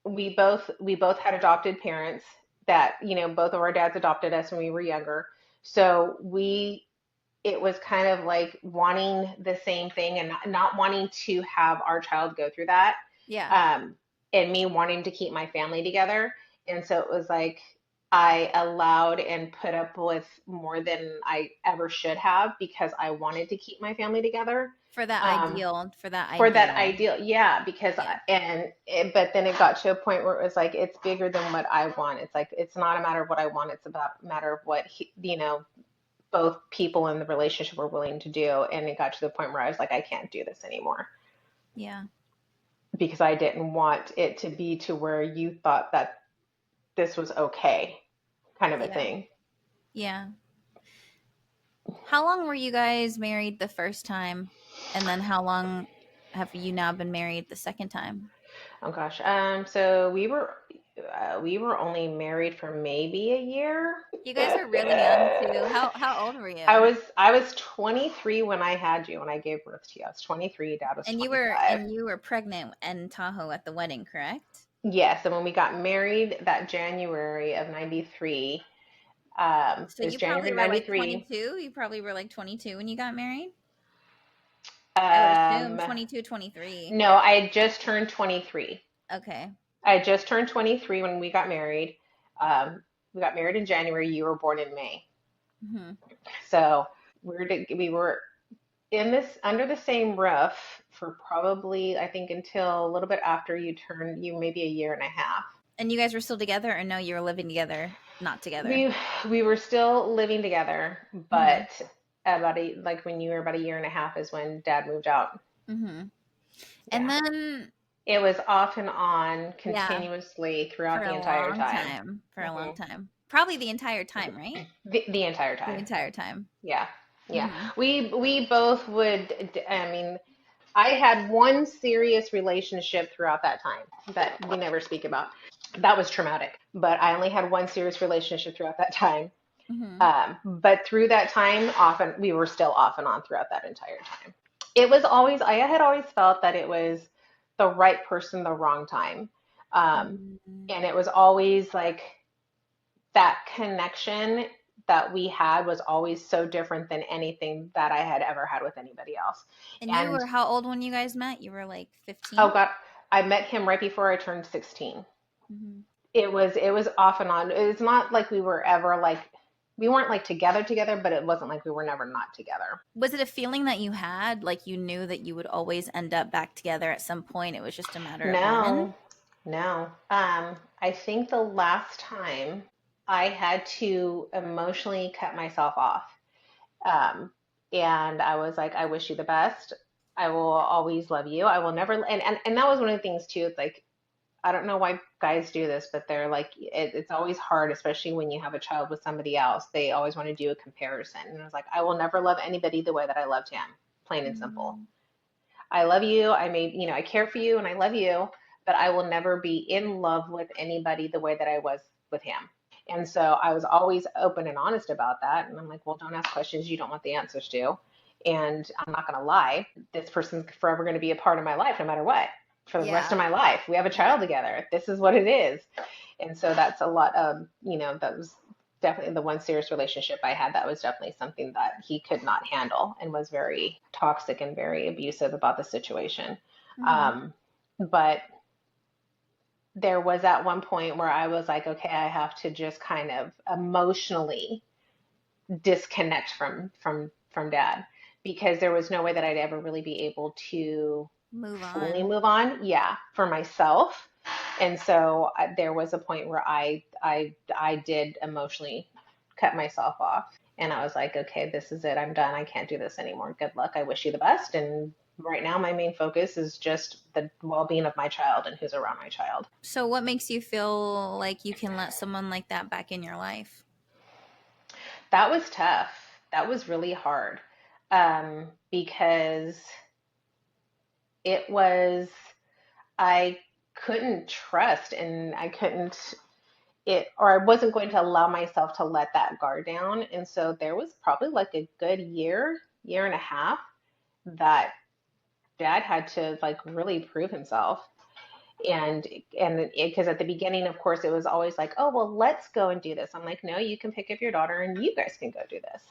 Speaker 2: we both had adopted parents that, both of our dads adopted us when we were younger. So it was kind of like wanting the same thing and not wanting to have our child go through that.
Speaker 1: Yeah.
Speaker 2: Um, and me wanting to keep my family together. And so it was like I allowed and put up with more than I ever should have because I wanted to keep my family together.
Speaker 1: For that
Speaker 2: Um,
Speaker 1: ideal, for that
Speaker 2: for that
Speaker 1: ideal.
Speaker 2: ideal, yeah, because
Speaker 1: Yeah.
Speaker 2: but then it got to a point where it was like it's bigger than what I want. It's like it's not a matter of what I want, it's about a matter of what both people in the relationship were willing to do. And it got to the point where I was like, I can't do this anymore
Speaker 1: Yeah.
Speaker 2: because I didn't want it to be to where you thought that this was okay, kind of a
Speaker 1: Yeah.
Speaker 2: thing.
Speaker 1: Yeah. How long were you guys married the first time? And then how long have you now been married the second time?
Speaker 2: Oh gosh. So we were only married for maybe a year.
Speaker 1: You guys are really young too. How old were
Speaker 2: I
Speaker 1: you?
Speaker 2: was I was 23 when I had you when I gave birth to you. I was 23. Dad was 25.
Speaker 1: And you were pregnant in Tahoe at the wedding, correct?
Speaker 2: Yes, and when we got married that January of '93,
Speaker 1: So
Speaker 2: it was
Speaker 1: you
Speaker 2: January
Speaker 1: probably were like
Speaker 2: '93.
Speaker 1: 22. You probably were like 22 when you got married. I would assume
Speaker 2: Um,
Speaker 1: 22, 23.
Speaker 2: no, I had just turned 23.
Speaker 1: Okay.
Speaker 2: I had just turned 23 when we got married. We got married in January. You were born in May.
Speaker 1: Hmm.
Speaker 2: So we were in this under the same roof for probably I think until a little bit after you maybe a year and a half.
Speaker 1: And you guys were still together, or no, you were living together, not together?
Speaker 2: We were still living together,
Speaker 1: Hmm.
Speaker 2: but like when you were about a year and a half is when Dad moved out.
Speaker 1: Hmm. And
Speaker 2: Yeah.
Speaker 1: then,
Speaker 2: It was off and on
Speaker 1: yeah,
Speaker 2: continuously
Speaker 1: for
Speaker 2: throughout the
Speaker 1: a
Speaker 2: entire
Speaker 1: long
Speaker 2: time.
Speaker 1: time. For a long
Speaker 2: Hmm.
Speaker 1: time. Probably the entire time, right?
Speaker 2: The entire
Speaker 1: The
Speaker 2: time.
Speaker 1: entire time.
Speaker 2: Yeah. Yeah.
Speaker 1: Hmm.
Speaker 2: We both would, I mean, I had one serious relationship throughout that time that we never speak about. That was traumatic, but I only had one serious relationship throughout that time.
Speaker 1: Hmm.
Speaker 2: But through that time, often we were still off and on throughout that entire time. It was always, I had always felt that it was the right person the wrong time. Um,
Speaker 1: Mm.
Speaker 2: and it was always like that connection that we had was always so different than anything that I had ever had with anybody else.
Speaker 1: And you
Speaker 2: And
Speaker 1: were how old when you guys met? You were like
Speaker 2: oh
Speaker 1: 15?
Speaker 2: God, I met him right before I turned 16.
Speaker 1: Mm-hmm.
Speaker 2: It was off and on. It's not like we were ever like we weren't like together, but it wasn't like we were never not together.
Speaker 1: Was it a feeling that you had, like you knew that you would always end up back together at some point? It was just a matter of when?
Speaker 2: No, no. I think the last time I had to emotionally cut myself off. Um, and I was like, I wish you the best. I will always love you. I will never, and that was one of the things too. It's like, I don't know why guys do this, but they're like, it's always hard, especially when you have a child with somebody else. They always want to do a comparison. And I was like, I will never love anybody the way that I loved him, plain and simple.
Speaker 1: Mm.
Speaker 2: I love you. I care for you and I love you, but I will never be in love with anybody the way that I was with him. And so I was always open and honest about that. And I'm like, well, don't ask questions you don't want the answers to. And I'm not going to lie. This person's forever going to be a part of my life no matter what for the rest of
Speaker 1: Yeah.
Speaker 2: my life. We have a
Speaker 1: Yeah.
Speaker 2: child together. This is what it is. And so that's a lot of, that was definitely the one serious relationship I had. That was definitely something that he could not handle and was very toxic and very abusive about the situation.
Speaker 1: Mm-hmm.
Speaker 2: But there was at one point where I was like, okay, I have to just kind of emotionally disconnect from dad because there was no way that I'd ever really be able to
Speaker 1: Move
Speaker 2: fully
Speaker 1: on.
Speaker 2: move on, yeah, for myself. And so there was a point where I did emotionally cut myself off. And I was like, okay, this is it. I'm done. I can't do this anymore. Good luck. I wish you the best. And right now, my main focus is just the well being of my child and who's around my child.
Speaker 1: So, what makes you feel like you can let someone like that back in your life?
Speaker 2: That was tough. That was really hard because it was, I couldn't trust and I couldn't or I wasn't going to allow myself to let that guard down. And so there was probably like a good year and a half that dad had to like really prove himself. And because at the beginning, of course, it was always like, oh, well, let's go and do this. I'm like, no, you can pick up your daughter and you guys can go do this.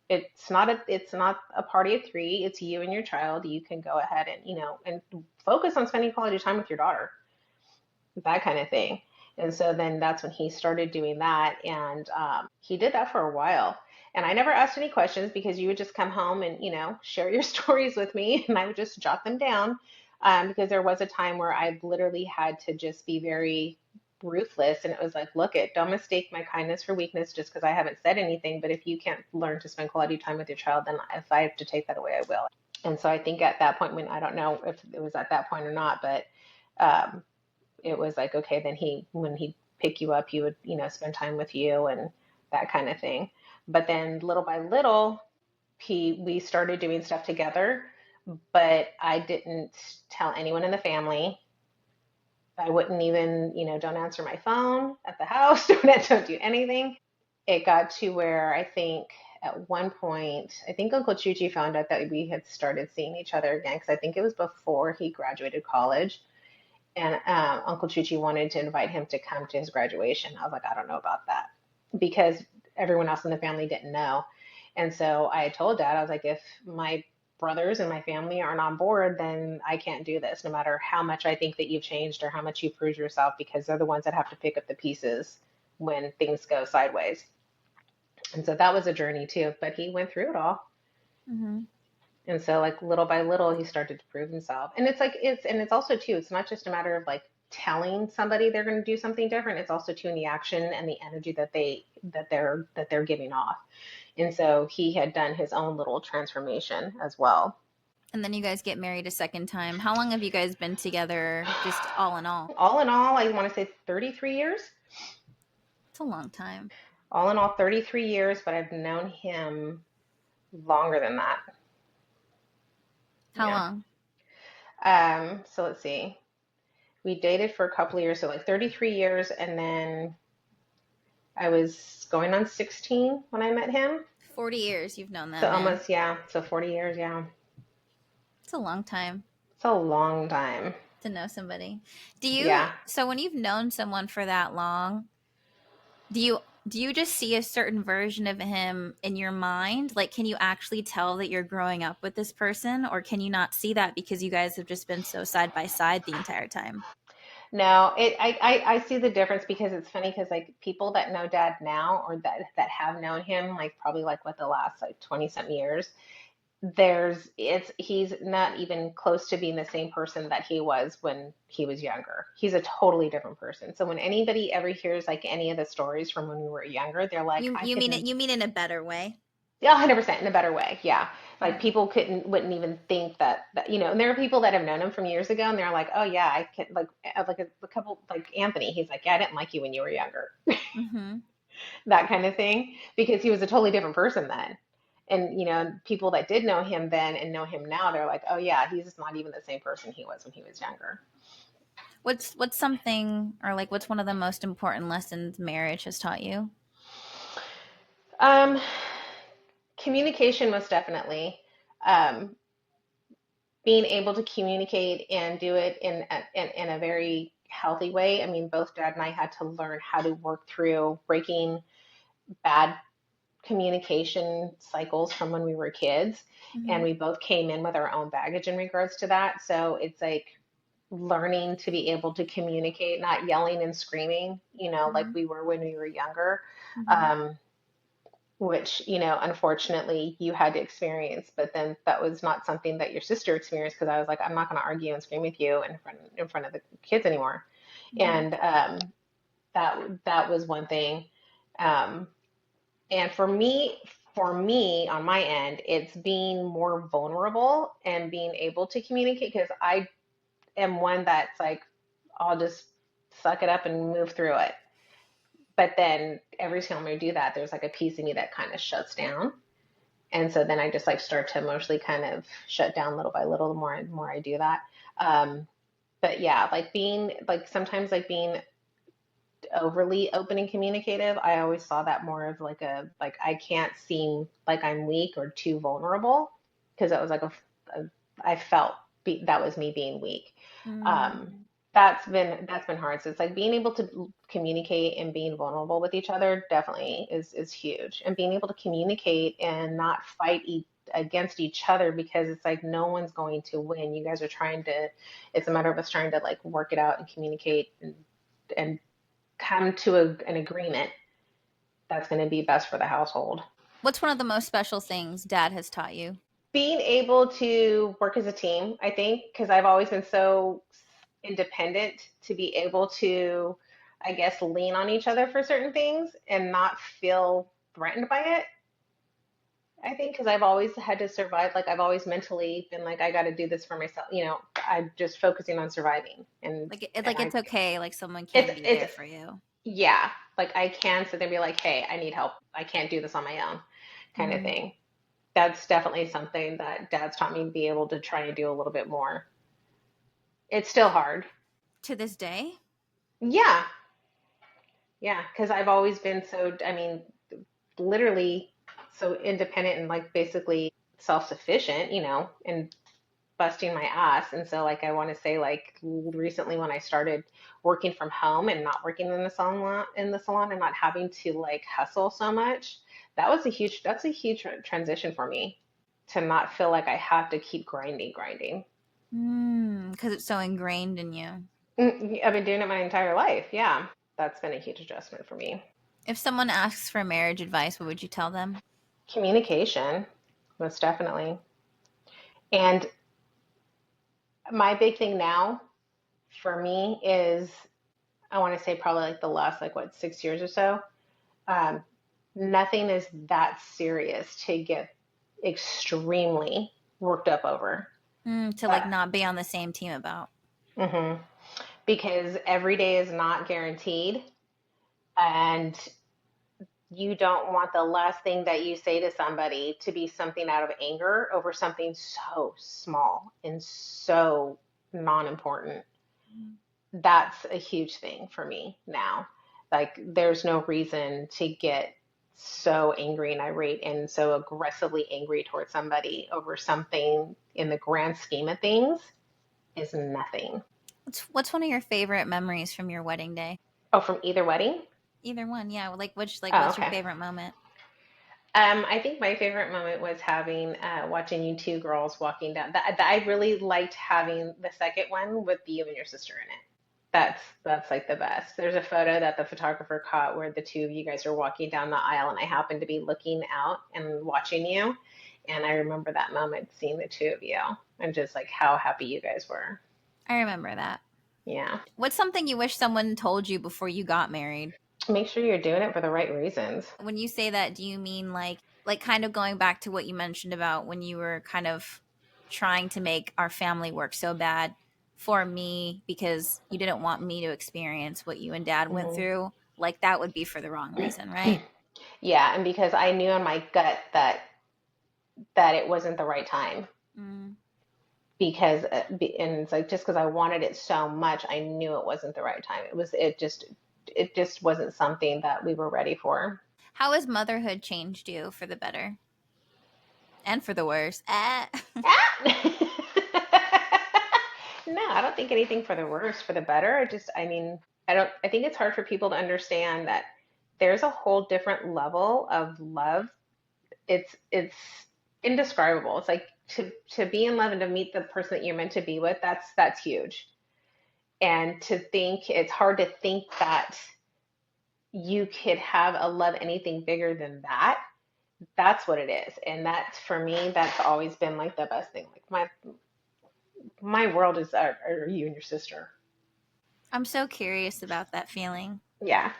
Speaker 2: It's not a party of three. It's you and your child. You can go ahead and and focus on spending quality time with your daughter, that kind of thing. And so then that's when he started doing that, and he did that for a while. And I never asked any questions because you would just come home and share your stories with me, and I would just jot them down. Because there was a time where I literally had to just be very ruthless, and it was like, look, don't mistake my kindness for weakness just because I haven't said anything. But if you can't learn to spend quality time with your child, then if I have to take that away, I will. And so I think at that point, when I don't know if it was at that point or not, but um, it was like, okay, then when he'd pick you up, he would, spend time with you and that kind of thing. But then little by little, we started doing stuff together, but I didn't tell anyone in the family. I wouldn't even, don't answer my phone at the house, don't do anything. It got to where I think at one point, I think Uncle Chuchi found out that we had started seeing each other again because I think it was before he graduated college. And Uncle Chuchi wanted to invite him to come to his graduation. I was like, I don't know about that because everyone else in the family didn't know. And so I told dad, I was like, if my brothers and my family aren't on board, then I can't do this, no matter how much I think that you've changed or how much you proved yourself, because they're the ones that have to pick up the pieces when things go sideways. And so that was a journey too, but he went through it all.
Speaker 1: Mm-hmm.
Speaker 2: And so like little by little he started to prove himself. And it's also too, it's not just a matter of like telling somebody they're going to do something different. It's also too in the action and the energy that they're giving off. And so he had done his own little transformation as well.
Speaker 1: And then you guys get married a second time. How long have you guys been together, just all in all?
Speaker 2: All in all, I want to say 33 years.
Speaker 1: It's a long time.
Speaker 2: All in all 33 years, but I've known him longer than that.
Speaker 1: How
Speaker 2: Yeah.
Speaker 1: long?
Speaker 2: So let's see. We dated for a couple of years, so like 33 years, and then I was going on 16 when I met him.
Speaker 1: 40 years you've known that
Speaker 2: So
Speaker 1: man.
Speaker 2: almost, yeah. So 40 years, yeah.
Speaker 1: It's a long time.
Speaker 2: It's a long time.
Speaker 1: to know somebody.
Speaker 2: Yeah.
Speaker 1: So when you've known someone for that long, do you do you just see a certain version of him in your mind? Like, can you actually tell that you're growing up with this person, or can you not see that because you guys have just been so side by side the entire time?
Speaker 2: No, I see the difference because it's funny because like people that know dad now or that have known him like probably like what the last like 20 some years, he's not even close to being the same person that he was when he was younger. He's a totally different person. So when anybody ever hears like any of the stories from when we were younger, they're like,
Speaker 1: You
Speaker 2: I
Speaker 1: you mean it
Speaker 2: couldn't.
Speaker 1: you mean in a better way?
Speaker 2: Yeah, 100% in a better way. Yeah. Like
Speaker 1: Mm-hmm.
Speaker 2: people wouldn't even think that, and there are people that have known him from years ago and they're like, oh yeah, I could like a couple, like Anthony, he's like, yeah, I didn't like you when you were younger,
Speaker 1: Mm-hmm.
Speaker 2: that kind of thing, because he was a totally different person then. And, people that did know him then and know him now, they're like, oh yeah, he's just not even the same person he was when he was younger.
Speaker 1: What's something, or like what's one of the most important lessons marriage has taught you?
Speaker 2: Um, Communication, most definitely. Um, Being able to communicate and do it in a very healthy way. I mean, both dad and I had to learn how to work through breaking bad communication cycles from when we were kids. And
Speaker 1: Mm-hmm.
Speaker 2: we both came in with our own baggage in regards to that. So it's like learning to be able to communicate, not yelling and screaming, like
Speaker 1: Mm-hmm.
Speaker 2: we were when we were younger.
Speaker 1: Mm-hmm.
Speaker 2: Um, which, unfortunately you had to experience, but then that was not something that your sister experienced because I was like, I'm not going to argue and scream with you in front of the kids anymore.
Speaker 1: Mm-hmm.
Speaker 2: And that was one thing. Um, and for me on my end, it's being more vulnerable and being able to communicate because I am one that's like, I'll just suck it up and move through it. But then every time I do that, there's like a piece of me that kind of shuts down. And so then I just like start to emotionally kind of shut down little by little the more and more I do that. Um, but yeah, like being like sometimes like being overly open and communicative, I always saw that more of like I can't seem like I'm weak or too vulnerable because that was like a I felt that was me being weak. Um,
Speaker 1: Mm.
Speaker 2: that's been hard. So it's like being able to communicate and being vulnerable with each other definitely is huge. And being able to communicate and not fight against each other because it's like no one's going to win. You guys are trying to. It's a matter of us trying to like work it out and communicate and come to an agreement that's going to be best for the household.
Speaker 1: What's one of the most special things dad has taught you?
Speaker 2: Being able to work as a team, I think, because I've always been so independent to be able to, I guess, lean on each other for certain things and not feel threatened by it. I think because I've always had to survive, like I've always mentally been like, I got to do this for myself. I'm just focusing on surviving, and
Speaker 1: Like
Speaker 2: I,
Speaker 1: it's okay, like someone
Speaker 2: it's
Speaker 1: can be
Speaker 2: it's
Speaker 1: there for you.
Speaker 2: yeah, like I can sit there and be like, hey, I need help. I can't do this on my own, kind of
Speaker 1: Mm.
Speaker 2: thing. That's definitely something that dad's taught me to be able to try and do a little bit more. It's still hard.
Speaker 1: To this day?
Speaker 2: Yeah, yeah, because I've always been so, I mean, literally so independent and like basically self-sufficient, and busting my ass. And so like I want to say like recently when I started working from home and not working in the salon and not having to like hustle so much, that's a huge transition for me to not feel like I have to keep grinding.
Speaker 1: Because it's so ingrained in you.
Speaker 2: I've been doing it my entire life. Yeah. That's been a huge adjustment for me.
Speaker 1: If someone asks for marriage advice, what would you tell them?
Speaker 2: Communication, most definitely. And my big thing now for me is I want to say probably like the last like what 6 years or so. Um, Nothing is that serious to get extremely worked up over.
Speaker 1: To
Speaker 2: Uh,
Speaker 1: like not be on the same team about.
Speaker 2: mhm. Because every day is not guaranteed, and you don't want the last thing that you say to somebody to be something out of anger over something so small and so non-important. That's a huge thing for me now. Like, there's no reason to get so angry and irate and so aggressively angry towards somebody over something in the grand scheme of things is nothing.
Speaker 1: What's one of your favorite memories from your wedding day?
Speaker 2: Oh, from either wedding?
Speaker 1: Either one, yeah.
Speaker 2: Oh,
Speaker 1: What's your
Speaker 2: okay.
Speaker 1: favorite moment?
Speaker 2: I think my favorite moment was having watching you two girls walking down. I really liked having the second one with you and your sister in it. That's like the best. There's a photo that the photographer caught where the two of you guys are walking down the aisle, and I happened to be looking out and watching you. And I remember that moment, seeing the two of you, and just like how happy you guys were.
Speaker 1: I remember that.
Speaker 2: Yeah.
Speaker 1: What's something you wish someone told you before you got married?
Speaker 2: Make sure you're doing it for the right reasons.
Speaker 1: When you say that, do you mean like kind of going back to what you mentioned about when you were kind of trying to make our family work so bad for me because you didn't want me to experience what you and dad went
Speaker 2: Hmm.
Speaker 1: through? Like that would be for the wrong reason, right?
Speaker 2: Yeah, and because I knew in my gut that it wasn't the right time.
Speaker 1: Mm.
Speaker 2: Because and it's like just because I wanted it so much, I knew it wasn't the right time. It just wasn't something that we were ready for.
Speaker 1: How has motherhood changed you for the better and for the worse? Ah.
Speaker 2: No, I don't think anything for the worse, for the better. I think it's hard for people to understand that there's a whole different level of love. It's indescribable. It's like to be in love and to meet the person that you're meant to be with, that's huge. And to think, it's hard to think that you could have a love anything bigger than that. That's what it is. And that's for me, that's always been like the best thing. Like my world is are you and your sister.
Speaker 1: I'm so curious about that feeling.
Speaker 2: Yeah.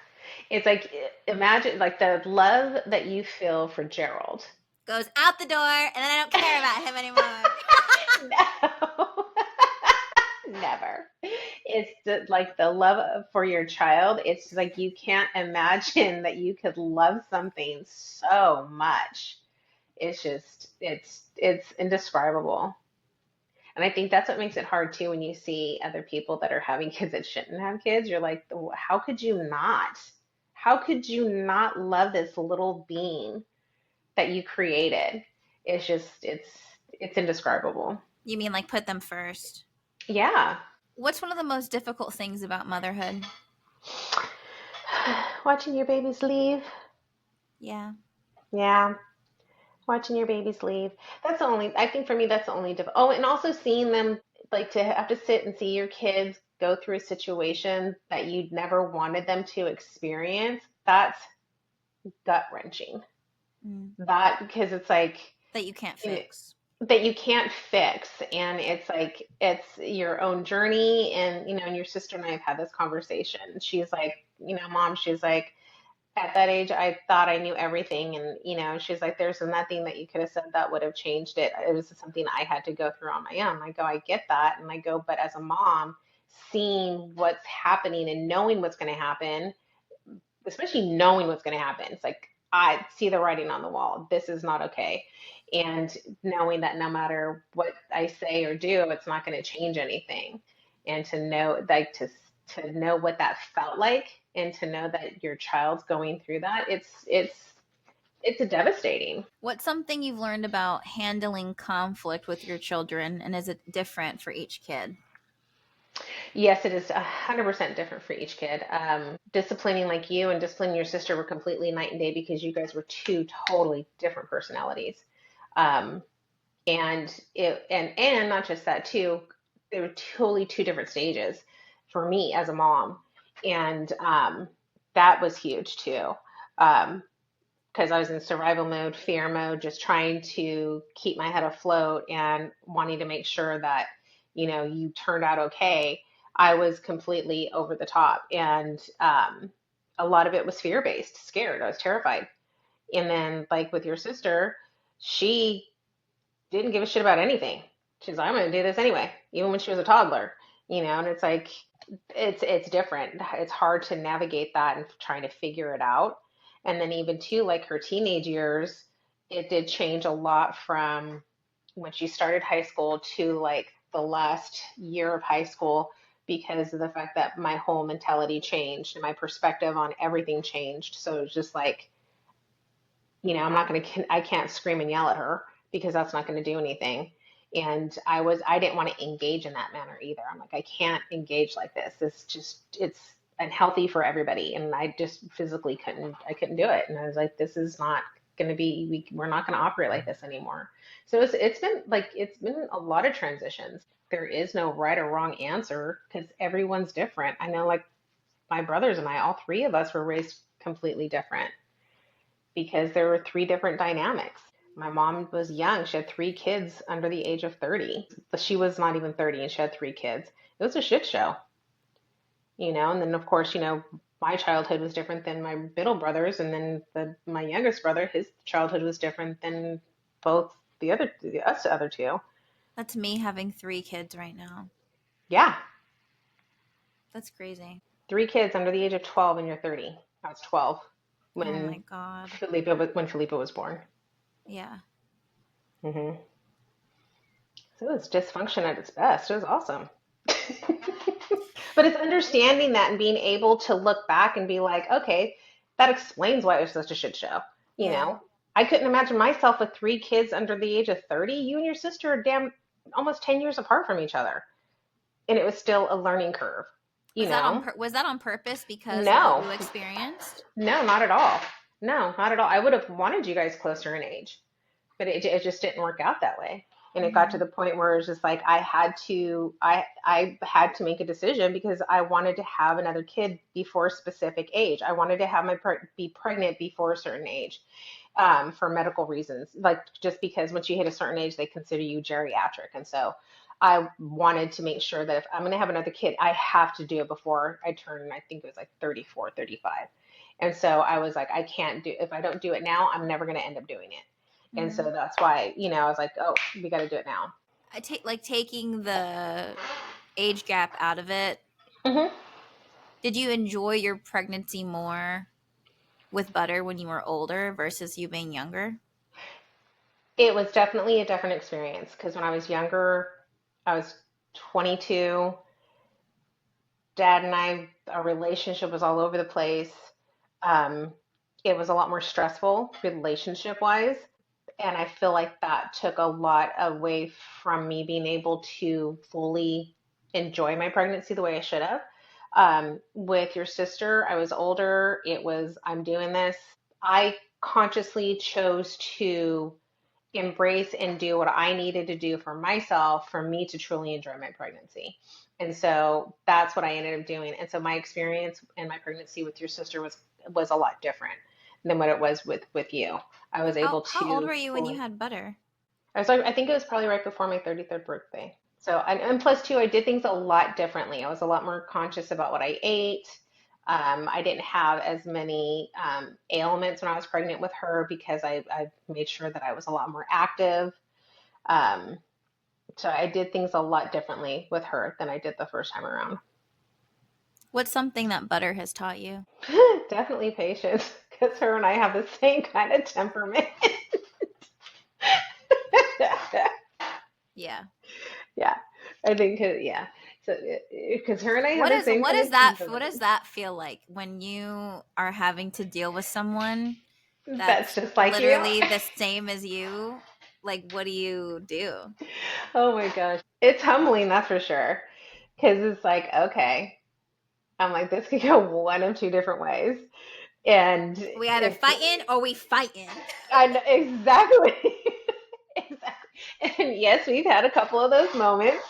Speaker 2: It's like imagine like the love that you feel for Gerald.
Speaker 1: Goes out the door, and then I don't care about him anymore.
Speaker 2: No. Never. Like the love for your child. It's like you can't imagine that you could love something so much. It's indescribable. And I think that's what makes it hard too when you see other people that are having kids that shouldn't have kids. You're like, how could you not? How could you not love this little being that you created? It's just it's indescribable.
Speaker 1: You mean like put them first?
Speaker 2: Yeah.
Speaker 1: What's one of the most difficult things about motherhood?
Speaker 2: Watching your babies leave.
Speaker 1: Yeah.
Speaker 2: Yeah. Watching your babies leave. That's the only, I think for me, that's the only Oh, and also seeing them, like to have to sit and see your kids go through a situation that you'd never wanted them to experience, that's gut wrenching.
Speaker 1: Mm.
Speaker 2: That, because it's like,
Speaker 1: That you can't
Speaker 2: you know,
Speaker 1: fix.
Speaker 2: that you can't fix. And it's like, it's your own journey. And, and your sister and I have had this conversation. She's like, mom, she's like, at that age, I thought I knew everything. And, she's like, there's nothing that you could have said that would have changed it. It was something I had to go through on my own. I go, I get that. And I go, but as a mom, seeing what's happening and knowing what's going to happen, especially knowing what's going to happen, it's like, I see the writing on the wall. This is not okay. And knowing that no matter what I say or do, it's not going to change anything. And to know, like, to know what that felt like and to know that your child's going through that, it's devastating.
Speaker 1: What's something you've learned about handling conflict with your children, and is it different for each kid?
Speaker 2: Yes, it is 100% different for each kid. Disciplining like you and disciplining your sister were completely night and day because you guys were two totally different personalities. Um, and not just that too, they were totally two different stages for me as a mom, and that was huge too. Um, because I was in survival mode, fear mode, just trying to keep my head afloat and wanting to make sure that, you turned out okay. I was completely over the top. And a lot of it was fear based, scared. I was terrified. And then, like with your sister, she didn't give a shit about anything. She's like, I'm going to do this anyway, even when she was a toddler, and it's like, it's different. It's hard to navigate that and trying to figure it out. And then even too, like her teenage years, it did change a lot from when she started high school to like the last year of high school because of the fact that my whole mentality changed and my perspective on everything changed. So it's just like, I can't scream and yell at her because that's not going to do anything. And I didn't want to engage in that manner either. I'm like, I can't engage like this. It's unhealthy for everybody. And I just physically I couldn't do it. And I was like, this is not going to be, we're not going to operate like this anymore. So it's been a lot of transitions. There is no right or wrong answer because everyone's different. I know like my brothers and I, all three of us were raised completely different because there were three different dynamics. My mom was young. She had three kids under the age of 30. But she was not even 30 and she had three kids. It was a shit show, And then, of course, my childhood was different than my middle brother's. And then my youngest brother, his childhood was different than both us other two.
Speaker 1: That's me having 3 kids right now.
Speaker 2: Yeah.
Speaker 1: That's crazy.
Speaker 2: Three kids under the age of 12 and you're 30. I was 12
Speaker 1: Oh my
Speaker 2: when
Speaker 1: God.
Speaker 2: Felipe was born.
Speaker 1: Yeah.
Speaker 2: Hmm. So it was dysfunction at its best. It was awesome. But it's understanding that and being able to look back and be like, okay, that explains why it was such a shit show. You
Speaker 1: Yeah.
Speaker 2: know, I couldn't imagine myself with three kids under the age of 30. You and your sister are damn almost 10 years apart from each other. And it was still a learning curve, you know?
Speaker 1: Was that on purpose because of what
Speaker 2: No,
Speaker 1: you experienced?
Speaker 2: no, not at all. No, not at all. I would have wanted you guys closer in age, but it just didn't work out that way. And it got to
Speaker 1: Mm-hmm.
Speaker 2: the point where it was just like I had to make a decision because I wanted to have another kid before a specific age. I wanted to have be pregnant before a certain age, for medical reasons, like just because once you hit a certain age they consider you geriatric. And so I wanted to make sure that if I'm going to have another kid, I have to do it before I turn, I think it was like 34, 35. And so I was like, I can't do, if I don't do it now, I'm never going to end up doing it. And
Speaker 1: Mm-hmm.
Speaker 2: so that's why, I was like, oh, we got to do it now.
Speaker 1: I take like taking the age gap out of it.
Speaker 2: Hmm.
Speaker 1: Did you enjoy your pregnancy more with Butter when you were older versus you being younger?
Speaker 2: It was definitely a different experience because when I was younger, I was 22. Dad and our relationship was all over the place. Um, it was a lot more stressful relationship wise. And I feel like that took a lot away from me being able to fully enjoy my pregnancy the way I should have. With your sister, I was older. It was, I'm doing this. I consciously chose to embrace and do what I needed to do for myself for me to truly enjoy my pregnancy. And so that's what I ended up doing. And so my experience in my pregnancy with your sister was a lot different than what it was with you. I was able
Speaker 1: How old
Speaker 2: to
Speaker 1: were you when you
Speaker 2: fully.
Speaker 1: had Butter?
Speaker 2: I think it was probably right before my 33rd birthday. So, and plus two, I did things a lot differently. I was a lot more conscious about what I ate. I didn't have as many ailments when I was pregnant with her because I made sure that I was a lot more active. Um, so I did things a lot differently with her than I did the first time around.
Speaker 1: What's something that Butter has taught you?
Speaker 2: Definitely patience because her and I have the same kind of temperament.
Speaker 1: Yeah.
Speaker 2: Yeah, I think, yeah. So, because her and I have the same kind of
Speaker 1: What
Speaker 2: temperament.
Speaker 1: does that feel like when you are having to deal with someone
Speaker 2: That's
Speaker 1: that's
Speaker 2: just like you.
Speaker 1: literally the same as you? Like, what do you do?
Speaker 2: Oh my gosh. It's humbling, that's for sure. Because it's like, okay, I'm like, this could go one of two different ways. And
Speaker 1: We either
Speaker 2: it's,
Speaker 1: fighting or we fighting.
Speaker 2: I know exactly. Exactly. And yes, we've had a couple of those moments.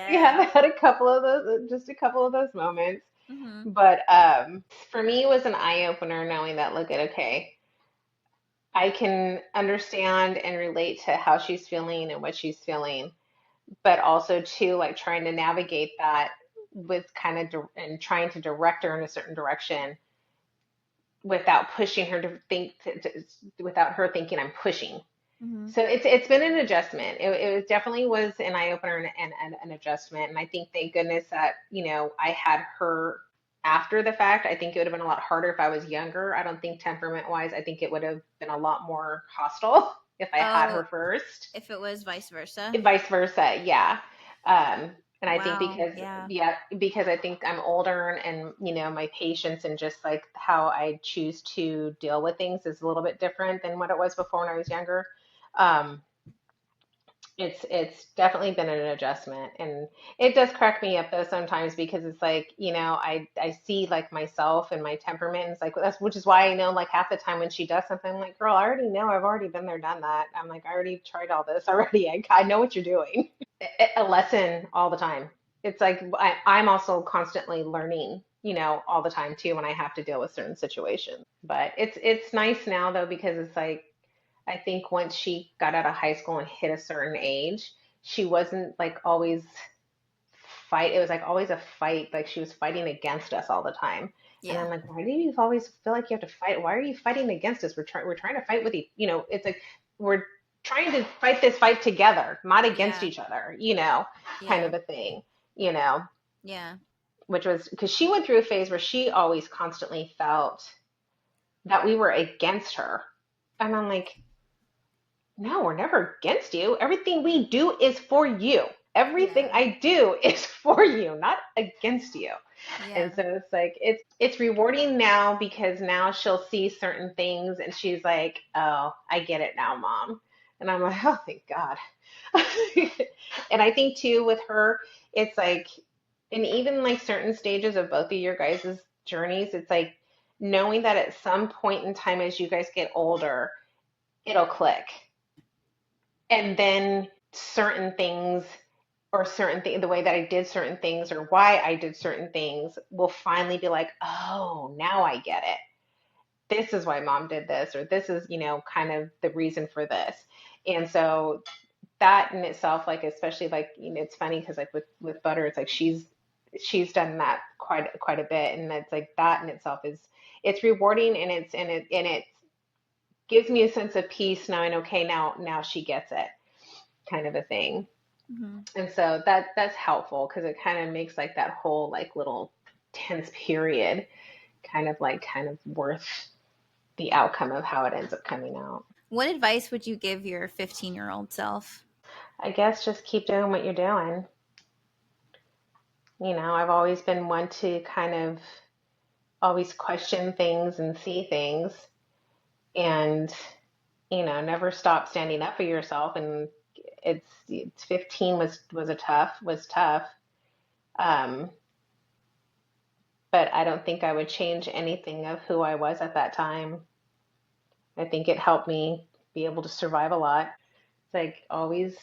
Speaker 2: We
Speaker 1: Yeah.
Speaker 2: have had a couple of those, just a couple of those moments.
Speaker 1: Mm-hmm.
Speaker 2: But for me, it was an eye opener knowing that, look at, okay, I can understand and relate to how she's feeling and what she's feeling, but also too, like trying to navigate that with and trying to direct her in a certain direction without pushing her to without her thinking I'm pushing.
Speaker 1: Mm-hmm.
Speaker 2: So it's been an adjustment. It definitely was an eye opener and an adjustment. And I think thank goodness that I had her after the fact. I think it would have been a lot harder if I was younger. I don't think temperament wise, I think it would have been a lot more hostile if I had
Speaker 1: Oh,
Speaker 2: her first.
Speaker 1: if it was vice versa.
Speaker 2: And vice versa, yeah. And I think
Speaker 1: Wow. Yeah.
Speaker 2: because I think I'm older and my patience and just like how I choose to deal with things is a little bit different than what it was before when I was younger. Um, It's definitely been an adjustment, and it does crack me up though sometimes because it's like, I see like myself and my temperament, and it's like that's which is why I know like half the time when she does something, I'm like, girl, I already know, I've already been there, done that. I'm like, I already tried all this already. I know what you're doing. A lesson all the time. It's like I'm also constantly learning, all the time too when I have to deal with certain situations. But it's nice now though because it's like I think once she got out of high school and hit a certain age, she wasn't like always fight. It was like always a fight. Like she was fighting against us all the time. And
Speaker 1: Yeah.
Speaker 2: I'm like, why do you always feel like you have to fight? Why are you fighting against us? We're trying to fight with each, it's like we're trying to fight this fight together, not against
Speaker 1: Yeah.
Speaker 2: each other, kind
Speaker 1: Yeah.
Speaker 2: of a thing, you know,
Speaker 1: Yeah.
Speaker 2: which was because she went through a phase where she always constantly felt that we were against her. And I'm like, no, we're never against you. Everything we do is for you. Everything
Speaker 1: Yeah.
Speaker 2: I do is for you, not against you. And
Speaker 1: Yeah.
Speaker 2: so it's like it's rewarding now because now she'll see certain things and she's like, "Oh, I get it now, mom." And I'm like, "Oh, thank God." And I think too with her, it's like, and even like certain stages of both of your guys' journeys, it's like knowing that at some point in time as you guys get older, it'll click. And then certain things or certain thing the way that I did certain things or why I did certain things will finally be like, oh, now I get it. This is why mom did this, or this is, kind of the reason for this. And so that in itself, like especially like, it's funny because like with Butter, it's like she's done that quite a bit. And it's like that in itself is it's rewarding and it gives me a sense of peace knowing, okay, now she gets it kind of a thing.
Speaker 1: Hmm.
Speaker 2: And so that's helpful because it kind of makes like that whole like little tense period kind of worth the outcome of how it ends up coming out.
Speaker 1: What advice would you give your 15-year-old self?
Speaker 2: I guess just keep doing what you're doing. I've always been one to kind of always question things and see things and never stop standing up for yourself and it's 15 was tough. Um, but I don't think I would change anything of who I was at that time. I think it helped me be able to survive a lot. It's like always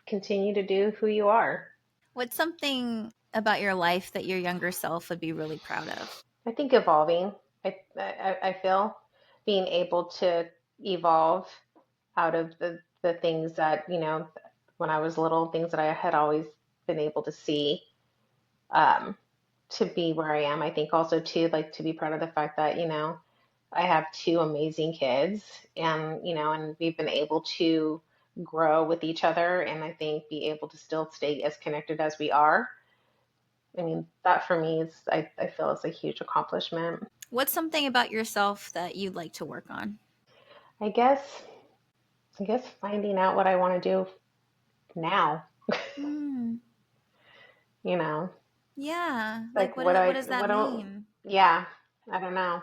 Speaker 2: continue to do who you are.
Speaker 1: What's something about your life that your younger self would be really proud of?
Speaker 2: I think evolving. I feel being able to evolve out of the things that when I was little, things that I had always been able to see. Um, to be where I am. I think also too, like to be proud of the fact that, I have two amazing kids and, and we've been able to grow with each other and I think be able to still stay as connected as we are. I mean, that for me is, I feel is a huge accomplishment.
Speaker 1: What's something about yourself that you'd like to work on?
Speaker 2: I guess, I guess finding out what I want to do now,
Speaker 1: Mm,
Speaker 2: you know,
Speaker 1: yeah. Like
Speaker 2: like what I,
Speaker 1: what does that
Speaker 2: what do,
Speaker 1: mean?
Speaker 2: yeah, I don't know.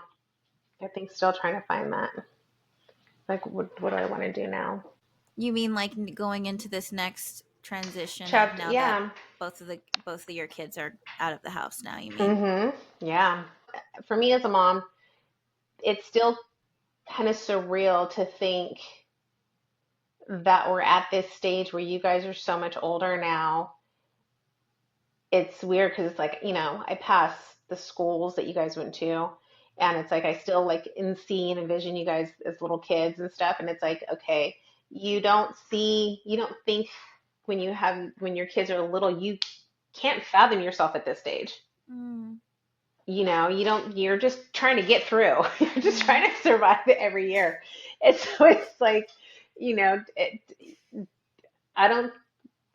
Speaker 2: I think still trying to find that. Like, what do I want to do now?
Speaker 1: You mean like going into this next transition of
Speaker 2: Chapter,
Speaker 1: now that
Speaker 2: yeah.
Speaker 1: both of your kids are out of the house now, you mean?
Speaker 2: Mm-hmm. Yeah. For me as a mom, it's still kind of surreal to think that we're at this stage where you guys are so much older now. It's weird because it's like, I pass the schools that you guys went to, and it's like I still like in see and envision you guys as little kids and stuff. And it's like, okay, you don't think when your kids are little, you can't fathom yourself at this stage.
Speaker 1: Mm,
Speaker 2: You're just trying to get through. You're just
Speaker 1: mm.
Speaker 2: trying to survive it every year. And so it's like, I don't,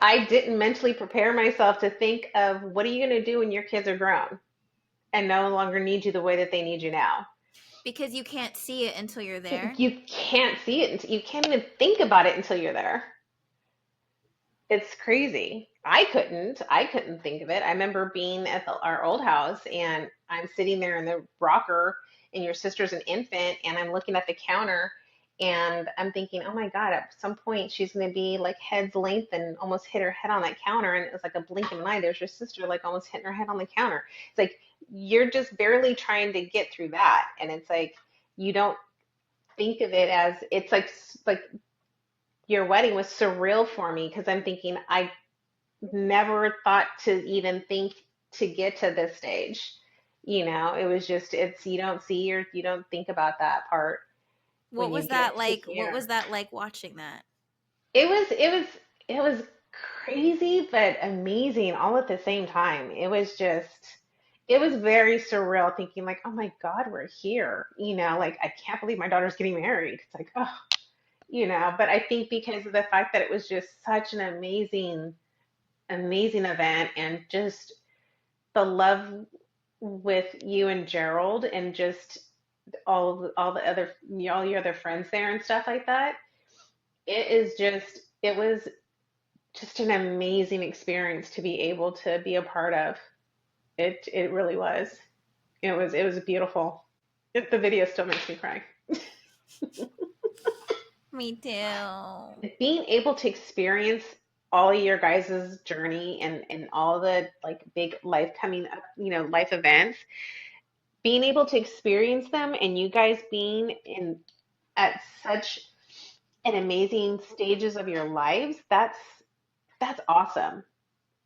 Speaker 2: I didn't mentally prepare myself to think of what are you going to do when your kids are grown and no longer need you the way that they need you now.
Speaker 1: Because you can't see it until you're there.
Speaker 2: You can't see it. You can't even think about it until you're there. It's crazy. I couldn't think of it. I remember being at our old house and I'm sitting there in the rocker and your sister's an infant and I'm looking at the counter And I'm thinking, oh my God, at some point she's going to be like head's length and almost hit her head on that counter. And it was like a blink of an eye. There's your sister like almost hitting her head on the counter. It's like, you're just barely trying to get through that. And it's like, you don't think of it as, it's like your wedding was surreal for me because I'm thinking, I never thought to even think to get to this stage. It was just, it's, you don't see or you don't think about that part
Speaker 1: What
Speaker 2: when you
Speaker 1: was that
Speaker 2: get to
Speaker 1: like? What
Speaker 2: here.
Speaker 1: was that like watching that?
Speaker 2: It was crazy but amazing all at the same time. It was very surreal thinking like, oh my God, we're here. Like I can't believe my daughter's getting married. It's like, oh, but I think because of the fact that it was just such an amazing, amazing event and just the love with you and Gerald and just all the other all your other friends there and stuff like that. It was just an amazing experience to be able to be a part of. It really was. It was beautiful. The video still makes me cry.
Speaker 1: Me too.
Speaker 2: Being able to experience all your guys' journey and all the like big life coming up, life events, being able to experience them and you guys being in at such an amazing stages of your lives, that's awesome.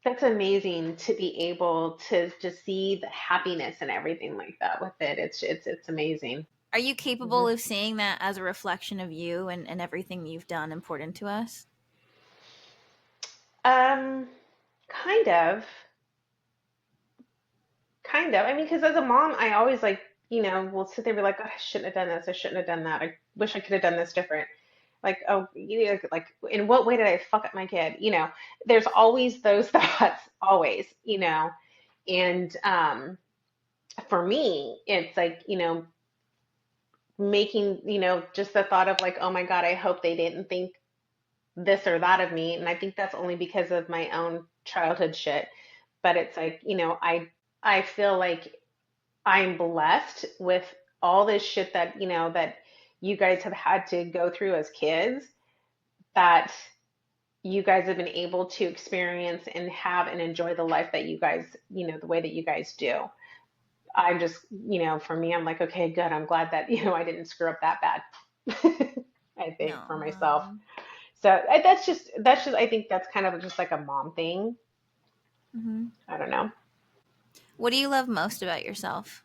Speaker 2: That's amazing to be able to just see the happiness and everything like that with it. It's amazing.
Speaker 1: Are you capable
Speaker 2: Mhm.
Speaker 1: of seeing that as a reflection of you and everything you've done important to us?
Speaker 2: Um, kind of, kind of. I mean, because as a mom, I always like, will sit there and be like, oh, I shouldn't have done this. I shouldn't have done that. I wish I could have done this different. Like, oh, like, in what way did I fuck up my kid? There's always those thoughts, always, and for me, it's like, making, just the thought of like, oh my God, I hope they didn't think this or that of me. And I think that's only because of my own childhood shit. But it's like, I feel like I'm blessed with all this shit that, that you guys have had to go through as kids, that you guys have been able to experience and have and enjoy the life that you guys, the way that you guys do. I'm just, for me, I'm like, okay, good. I'm glad that, I didn't screw up that bad. I think for myself.
Speaker 1: No.
Speaker 2: So that's just, I think that's kind of just like a mom thing.
Speaker 1: Hmm.
Speaker 2: I don't know.
Speaker 1: What do you love most about yourself?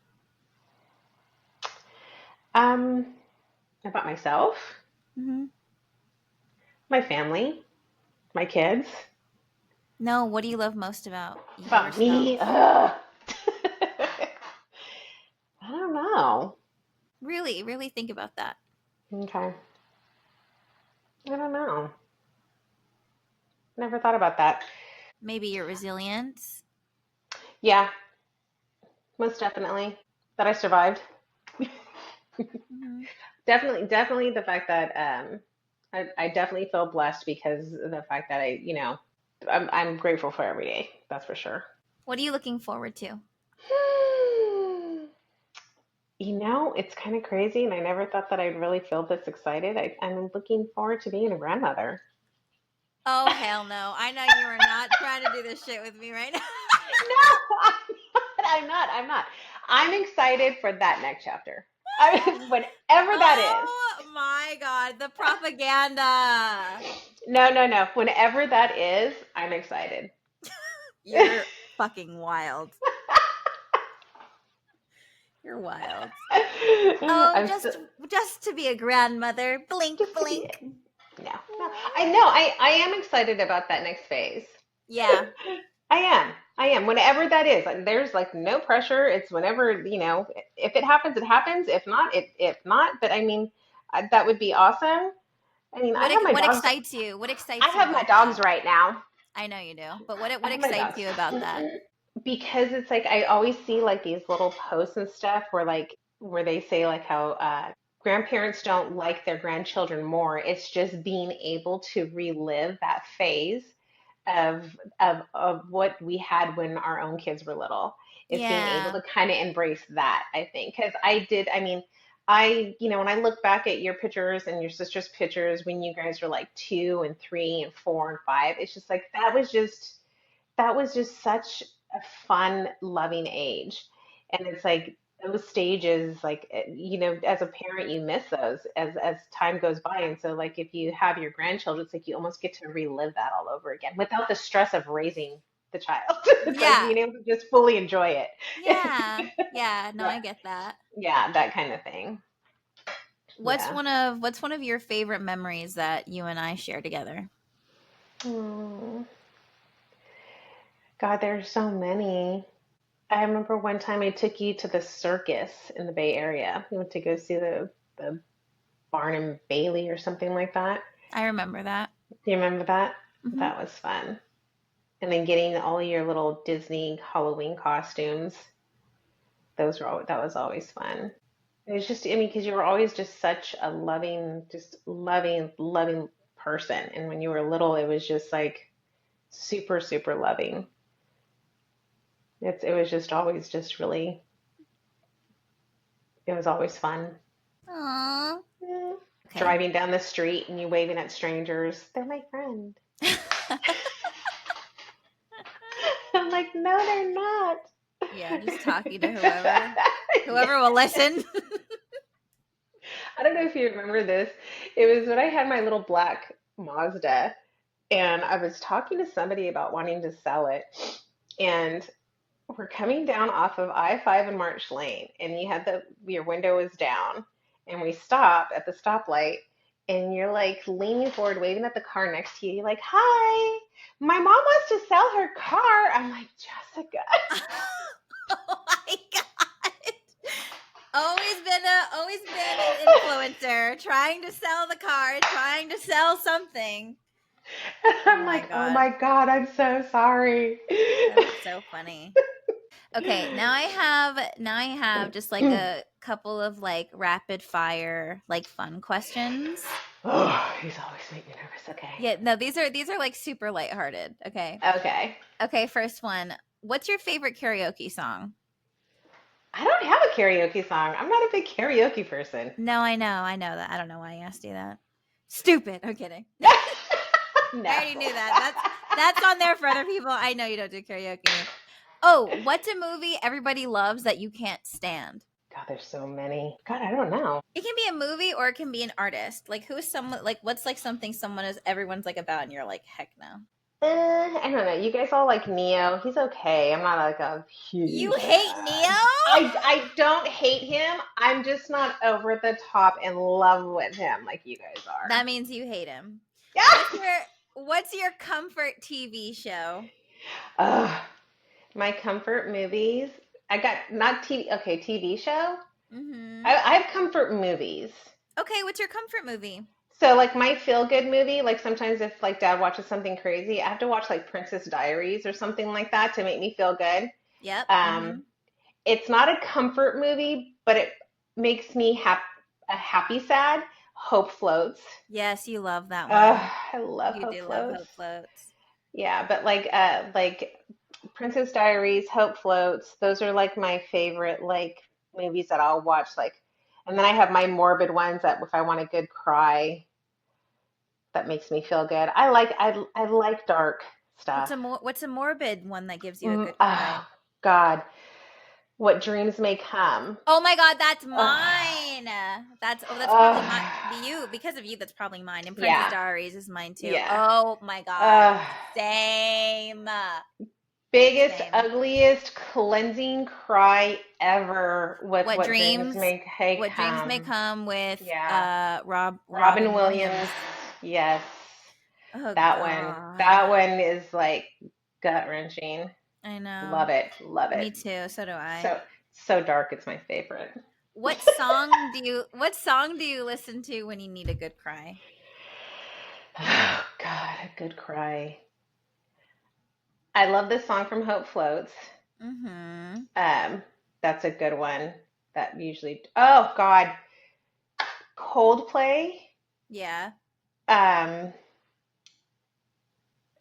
Speaker 2: Um, about myself,
Speaker 1: Hmm.
Speaker 2: my family, my kids,
Speaker 1: No, what do you love most about
Speaker 2: about me.
Speaker 1: yourself?
Speaker 2: Ugh. I don't know.
Speaker 1: Really, really think about that.
Speaker 2: Okay. I don't know. Never thought about that.
Speaker 1: Maybe your resilience.
Speaker 2: Yeah, most definitely. That I survived.
Speaker 1: Hmm.
Speaker 2: Definitely the fact that I definitely feel blessed because of the fact that I'm grateful for every day. That's for sure.
Speaker 1: What are you looking forward to?
Speaker 2: It's kind of crazy, and I never thought that I'd really feel this excited. I'm looking forward to being a grandmother.
Speaker 1: Oh, hell no. I know you are not trying to do this shit with me right now.
Speaker 2: No, I'm not. I'm not. I'm excited for that next chapter. Whenever that is.
Speaker 1: Oh my God. The propaganda.
Speaker 2: No, no, no. Whenever that is, I'm excited.
Speaker 1: You're fucking wild. You're wild. Oh,
Speaker 2: I'm so,
Speaker 1: just to be a grandmother. Blink,
Speaker 2: just to be
Speaker 1: blink.
Speaker 2: it. No, no. I know. I am excited about that next phase.
Speaker 1: Yeah.
Speaker 2: I am. I am. Whenever that is, like, there's like no pressure. It's whenever, if it happens, it happens. If not, if not. But I mean, that would be awesome. I mean,
Speaker 1: What excites you? What
Speaker 2: I
Speaker 1: excites you
Speaker 2: have my
Speaker 1: about
Speaker 2: dogs
Speaker 1: that?
Speaker 2: right now.
Speaker 1: I know you do. But what
Speaker 2: I
Speaker 1: what
Speaker 2: have my
Speaker 1: excites
Speaker 2: dogs.
Speaker 1: you about that?
Speaker 2: Because it's like I always see like these little posts and stuff where they say like how grandparents don't like their grandchildren more. It's just being able to relive that phase of what we had when our own kids were little. It's being able
Speaker 1: Yeah.
Speaker 2: to kind of embrace that, I think. Because I did, I mean, when I look back at your pictures and your sister's pictures when you guys were like 2 and 3 and 4 and 5, it's just like that was just such a fun, loving age. And it's like those stages, like as a parent, you miss those as time goes by. And so, like if you have your grandchildren, it's like you almost get to relive that all over again without the stress of raising the child. It's like
Speaker 1: Yeah.
Speaker 2: being able to just fully enjoy it.
Speaker 1: Yeah. Yeah. No, I get that.
Speaker 2: Yeah, that kind of thing.
Speaker 1: What's
Speaker 2: Yeah.
Speaker 1: one of your favorite memories that you and I share together?
Speaker 2: Hmm. God, there's so many. I remember one time I took you to the circus in the Bay Area. We went to go see the Barn and Bailey or something like that.
Speaker 1: I remember that.
Speaker 2: Do you remember that?
Speaker 1: Hmm.
Speaker 2: That was fun. And then getting all your little Disney Halloween costumes. That was always fun. It was just, I mean, because you were always just such a loving, just loving, loving person. And when you were little, it was just like super, super loving. It was just always just really, it was always fun.
Speaker 1: Aww.
Speaker 2: Mm.
Speaker 1: Okay.
Speaker 2: Driving down the street and you waving at strangers. They're my friend. I'm like, no, they're not.
Speaker 1: Yeah, just talking to whoever will listen.
Speaker 2: I don't know if you remember this. It was when I had my little black Mazda and I was talking to somebody about wanting to sell it. And we're coming down off of I-5 and March Lane, and your window is down, and we stop at the stoplight, and you're like leaning forward, waving at the car next to you. You're like, "Hi, my mom wants to sell her car." I'm like, Jessica.
Speaker 1: Oh my god. Always been an influencer, trying to sell the car, trying to sell something. Oh
Speaker 2: I'm
Speaker 1: my
Speaker 2: like, oh
Speaker 1: god.
Speaker 2: my God, I'm so sorry.
Speaker 1: That's so funny. Okay, now I have just like a couple of like rapid fire like fun questions.
Speaker 2: Oh, these always make me nervous. Okay.
Speaker 1: Yeah, no, these are like super lighthearted. Okay.
Speaker 2: Okay.
Speaker 1: Okay, first one. What's your favorite karaoke song?
Speaker 2: I don't have a karaoke song. I'm not a big karaoke person.
Speaker 1: No, I know that. I don't know why I asked you that. Stupid. I'm kidding. I
Speaker 2: No.
Speaker 1: already knew that. That's on there for other people. I know you don't do karaoke. Oh, what's a movie everybody loves that you can't stand?
Speaker 2: God, there's so many. God, I don't know.
Speaker 1: It can be a movie or it can be an artist. Like who is someone like what's like something someone is everyone's like about and you're like heck no.
Speaker 2: I don't know. You guys all like Neo. He's okay. I'm not like a
Speaker 1: You
Speaker 2: huge
Speaker 1: hate
Speaker 2: fan.
Speaker 1: Neo?
Speaker 2: I don't hate him. I'm just not over the top in love with him like you guys are.
Speaker 1: That means you hate him. What's
Speaker 2: Yeah.
Speaker 1: your what's your comfort TV show?
Speaker 2: Ugh. My comfort movies. I got not TV. Okay, TV show.
Speaker 1: Mhm.
Speaker 2: I have comfort movies.
Speaker 1: Okay, what's your comfort movie?
Speaker 2: So like my feel good movie, like sometimes if like dad watches something crazy, I have to watch like Princess Diaries or something like that to make me feel good.
Speaker 1: Yep.
Speaker 2: Um,
Speaker 1: Mhm.
Speaker 2: it's not a comfort movie, but it makes me a happy sad. Hope Floats.
Speaker 1: Yes, you love that one.
Speaker 2: I love
Speaker 1: You
Speaker 2: Hope
Speaker 1: do love
Speaker 2: Floats.
Speaker 1: Hope Floats.
Speaker 2: Yeah, but like Princess Diaries, Hope Floats, those are like my favorite like movies that I'll watch like and then I have my morbid ones that if I want a good cry that makes me feel good. I like dark stuff.
Speaker 1: What's a morbid one that gives you a good cry?
Speaker 2: Oh God, what dreams may come.
Speaker 1: Oh my god, that's
Speaker 2: Oh,
Speaker 1: mine. That's probably my
Speaker 2: oh,
Speaker 1: you because of you. That's probably mine. And Princess
Speaker 2: yeah,
Speaker 1: Diaries is mine too.
Speaker 2: yeah.
Speaker 1: Oh my god,
Speaker 2: Uh,
Speaker 1: same,
Speaker 2: biggest,
Speaker 1: same.
Speaker 2: ugliest cleansing cry ever with
Speaker 1: What
Speaker 2: what dreams
Speaker 1: dreams?
Speaker 2: may
Speaker 1: What dreams may
Speaker 2: come.
Speaker 1: come with
Speaker 2: Yeah, Robin
Speaker 1: Robin
Speaker 2: Williams.
Speaker 1: Williams.
Speaker 2: Yes,
Speaker 1: Oh
Speaker 2: that one.
Speaker 1: god,
Speaker 2: That one is like gut wrenching.
Speaker 1: I know.
Speaker 2: Love it. Love
Speaker 1: Me
Speaker 2: it.
Speaker 1: too. So do I.
Speaker 2: So so dark. It's my favorite.
Speaker 1: What song do you listen to when you need a good cry?
Speaker 2: Oh God, a good cry. I love this song from Hope Floats.
Speaker 1: Mm-hmm.
Speaker 2: Um, that's a good one. That usually. Oh God, Coldplay.
Speaker 1: Yeah.
Speaker 2: Um,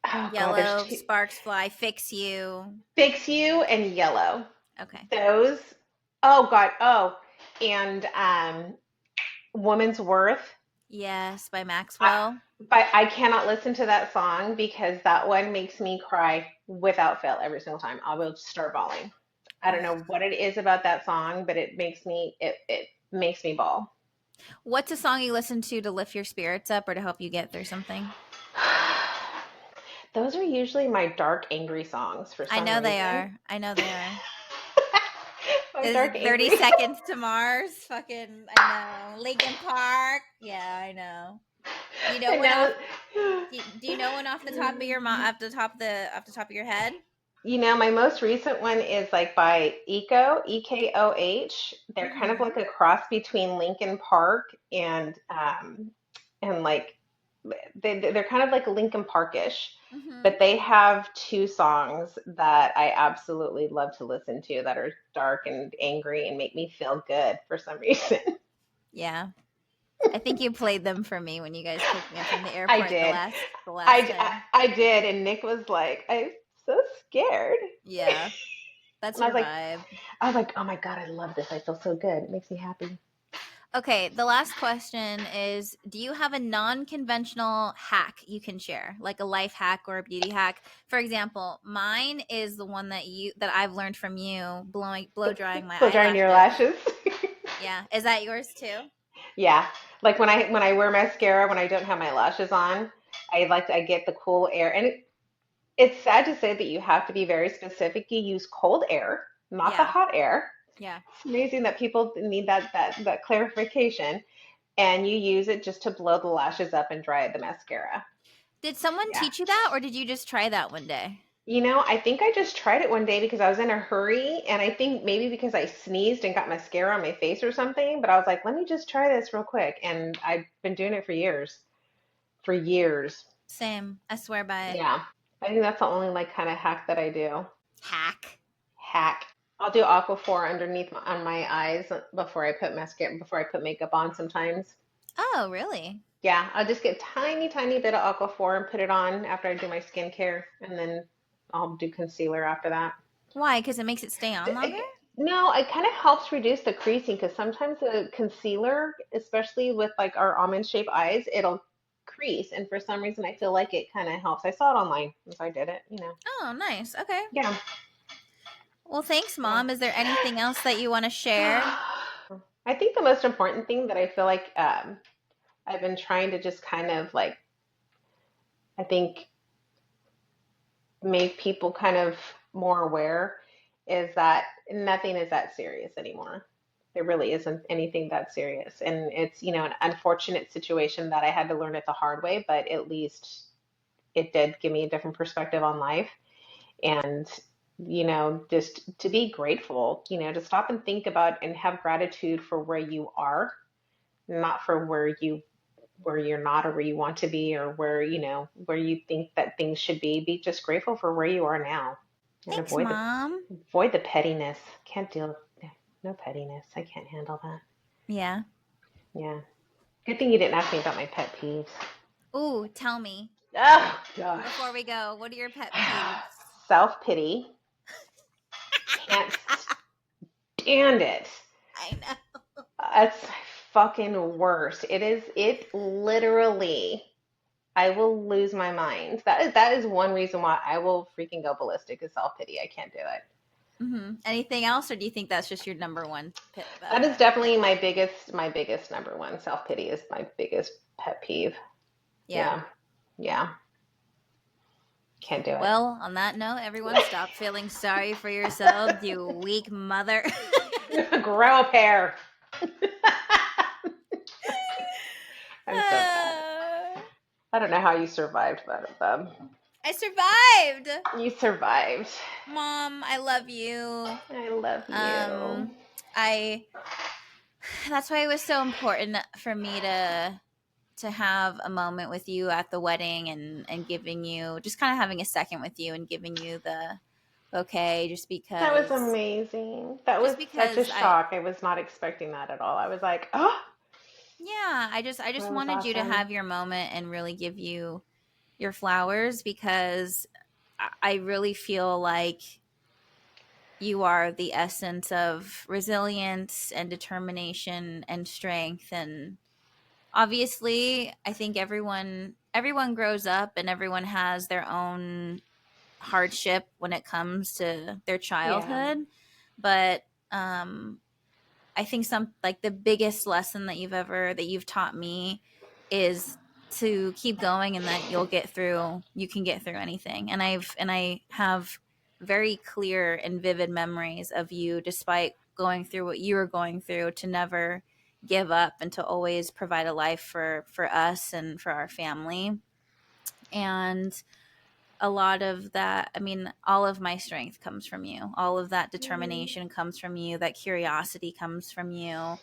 Speaker 2: oh God, there's
Speaker 1: Yellow,
Speaker 2: two.
Speaker 1: Sparks Fly, Fix You.
Speaker 2: Fix You and Yellow.
Speaker 1: Okay.
Speaker 2: Those. Oh God. Oh. and Woman's Worth.
Speaker 1: Yes, by
Speaker 2: I,
Speaker 1: Maxwell.
Speaker 2: but I cannot listen to that song because that one makes me cry without fail every single time. I will start bawling. I don't
Speaker 1: Ugh.
Speaker 2: know what it is about that song, but it makes me bawl.
Speaker 1: What's a song you listen to lift your spirits up or to help you get through something?
Speaker 2: Those are usually my dark, angry songs for
Speaker 1: I
Speaker 2: some
Speaker 1: know they
Speaker 2: reason.
Speaker 1: are. I know they are.
Speaker 2: My
Speaker 1: Is
Speaker 2: dark,
Speaker 1: it 30
Speaker 2: angry
Speaker 1: Seconds to Mars? Fucking, I know. Lincoln Park. Yeah, I know. Do you know
Speaker 2: and
Speaker 1: one
Speaker 2: now,
Speaker 1: off? Do you know one off the top of your off the top of your head?
Speaker 2: my most recent one is like by Ekoh. They're kind of
Speaker 1: Mm-hmm.
Speaker 2: like a cross between Linkin Park and like they're kind of like Linkin Parkish,
Speaker 1: Mm-hmm.
Speaker 2: but they have two songs that I absolutely love to listen to that are dark and angry and make me feel good for some reason.
Speaker 1: Yeah. I think you played them for me when you guys picked me up from the
Speaker 2: I
Speaker 1: airport
Speaker 2: did.
Speaker 1: the last time.
Speaker 2: I did, and Nick was like, "I'm so scared,"
Speaker 1: Yeah. That's
Speaker 2: and
Speaker 1: your vibe.
Speaker 2: I was like, "Oh my God, I love this. I feel so good. It makes me happy."
Speaker 1: Okay, the last question is, do you have a non-conventional hack you can share? Like a life hack or a beauty hack? For example, mine is the one that I've learned from you, blow drying my
Speaker 2: Blow drying your
Speaker 1: eyelashes.
Speaker 2: lashes.
Speaker 1: Yeah. Is that yours too?
Speaker 2: Yeah, like when I wear mascara when I don't have my lashes on, I get the cool air, and it's sad to say that you have to be very specific. You use cold air, not the
Speaker 1: Yeah.
Speaker 2: hot air.
Speaker 1: Yeah.
Speaker 2: It's amazing that people need that clarification, and you use it just to blow the lashes up and dry the mascara.
Speaker 1: Did someone
Speaker 2: Yeah.
Speaker 1: teach you that or did you just try that one day?
Speaker 2: I think I just tried it one day because I was in a hurry, and I think maybe because I sneezed and got mascara on my face or something, but I was like, let me just try this real quick. And I've been doing it for years. For years.
Speaker 1: Same. I swear by it.
Speaker 2: Yeah. I think that's the only like kind of hack that I do.
Speaker 1: Hack.
Speaker 2: Hack. I'll do Aquaphor on my eyes before I put makeup on sometimes.
Speaker 1: Oh, really?
Speaker 2: Yeah, I'll just get tiny, tiny bit of Aquaphor and put it on after I do my skincare, and then I'll do concealer after that.
Speaker 1: Why? Because it makes it stay on longer?
Speaker 2: No, it kind of helps reduce the creasing because sometimes the concealer, especially with like our almond shaped eyes, it'll crease. And for some reason, I feel like it kind of helps. I saw it online, so I did it.
Speaker 1: Oh, nice. Okay.
Speaker 2: Yeah,
Speaker 1: Well, thanks,
Speaker 2: yeah.
Speaker 1: Mom. Is there anything else that you want to share?
Speaker 2: I think the most important thing that I feel like I've been trying to just kind of like, I think, make people kind of more aware is that nothing is that serious anymore. There really isn't anything that serious. And it's an unfortunate situation that I had to learn it the hard way, but at least it did give me a different perspective on life. And, just to be grateful, to stop and think about and have gratitude for where you are, not for where you're not or where you want to be or where you think that things should be. Be just grateful for where you are now and
Speaker 1: Thanks,
Speaker 2: avoid the
Speaker 1: Mom.
Speaker 2: avoid the pettiness. Can't deal no pettiness. I can't handle that.
Speaker 1: Yeah.
Speaker 2: Yeah. Good thing you didn't ask me about my pet peeves.
Speaker 1: Ooh, tell me
Speaker 2: Oh gosh.
Speaker 1: before we go, what are your pet peeves?
Speaker 2: Self-pity. Can't stand it.
Speaker 1: I know.
Speaker 2: It's fucking worst. It literally I will lose my mind. That is one reason why I will freaking go ballistic is self-pity. I can't do it.
Speaker 1: Anything else, or do you think that's just your number one
Speaker 2: That is
Speaker 1: pet
Speaker 2: definitely my
Speaker 1: peeve?
Speaker 2: biggest number one. Self-pity is my biggest pet peeve.
Speaker 1: Yeah.
Speaker 2: Yeah. Yeah. Can't do it.
Speaker 1: Well, on that note, everyone, stop feeling sorry for yourselves, you weak mother.
Speaker 2: Grow a pair. I'm so bad.
Speaker 1: Uh,
Speaker 2: I don't know how you survived that.
Speaker 1: I survived.
Speaker 2: You survived.
Speaker 1: Mom, I love you.
Speaker 2: I love you.
Speaker 1: Um, I that's why it was so important for me to have a moment with you at the wedding and giving you just kind of having a second with you and giving you the bouquet
Speaker 2: That was amazing. That was
Speaker 1: just
Speaker 2: such a
Speaker 1: because I
Speaker 2: shock. I was not expecting that at all. I was like, oh,
Speaker 1: yeah, I just
Speaker 2: that was
Speaker 1: wanted you to
Speaker 2: awesome.
Speaker 1: have your moment and really give you your flowers because I really feel like you are the essence of resilience and determination and strength. And obviously, I think everyone grows up and everyone has their own hardship when it comes to their
Speaker 2: Yeah.
Speaker 1: childhood. But um I think some like the biggest lesson that you've taught me is to keep going, and that you can get through anything. And I have very clear and vivid memories of you, despite going through what you were going through, to never give up and to always provide a life for us and for our family. And a lot of that, I mean, all of my strength comes from you. All of that
Speaker 2: Mm.
Speaker 1: determination comes from you. That curiosity comes from you.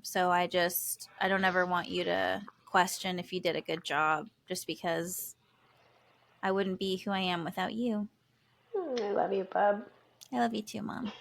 Speaker 1: So I don't ever want you to question if you did a good job, just because I wouldn't be who I am without you.
Speaker 2: I love you, bub.
Speaker 1: I love you too, Mom.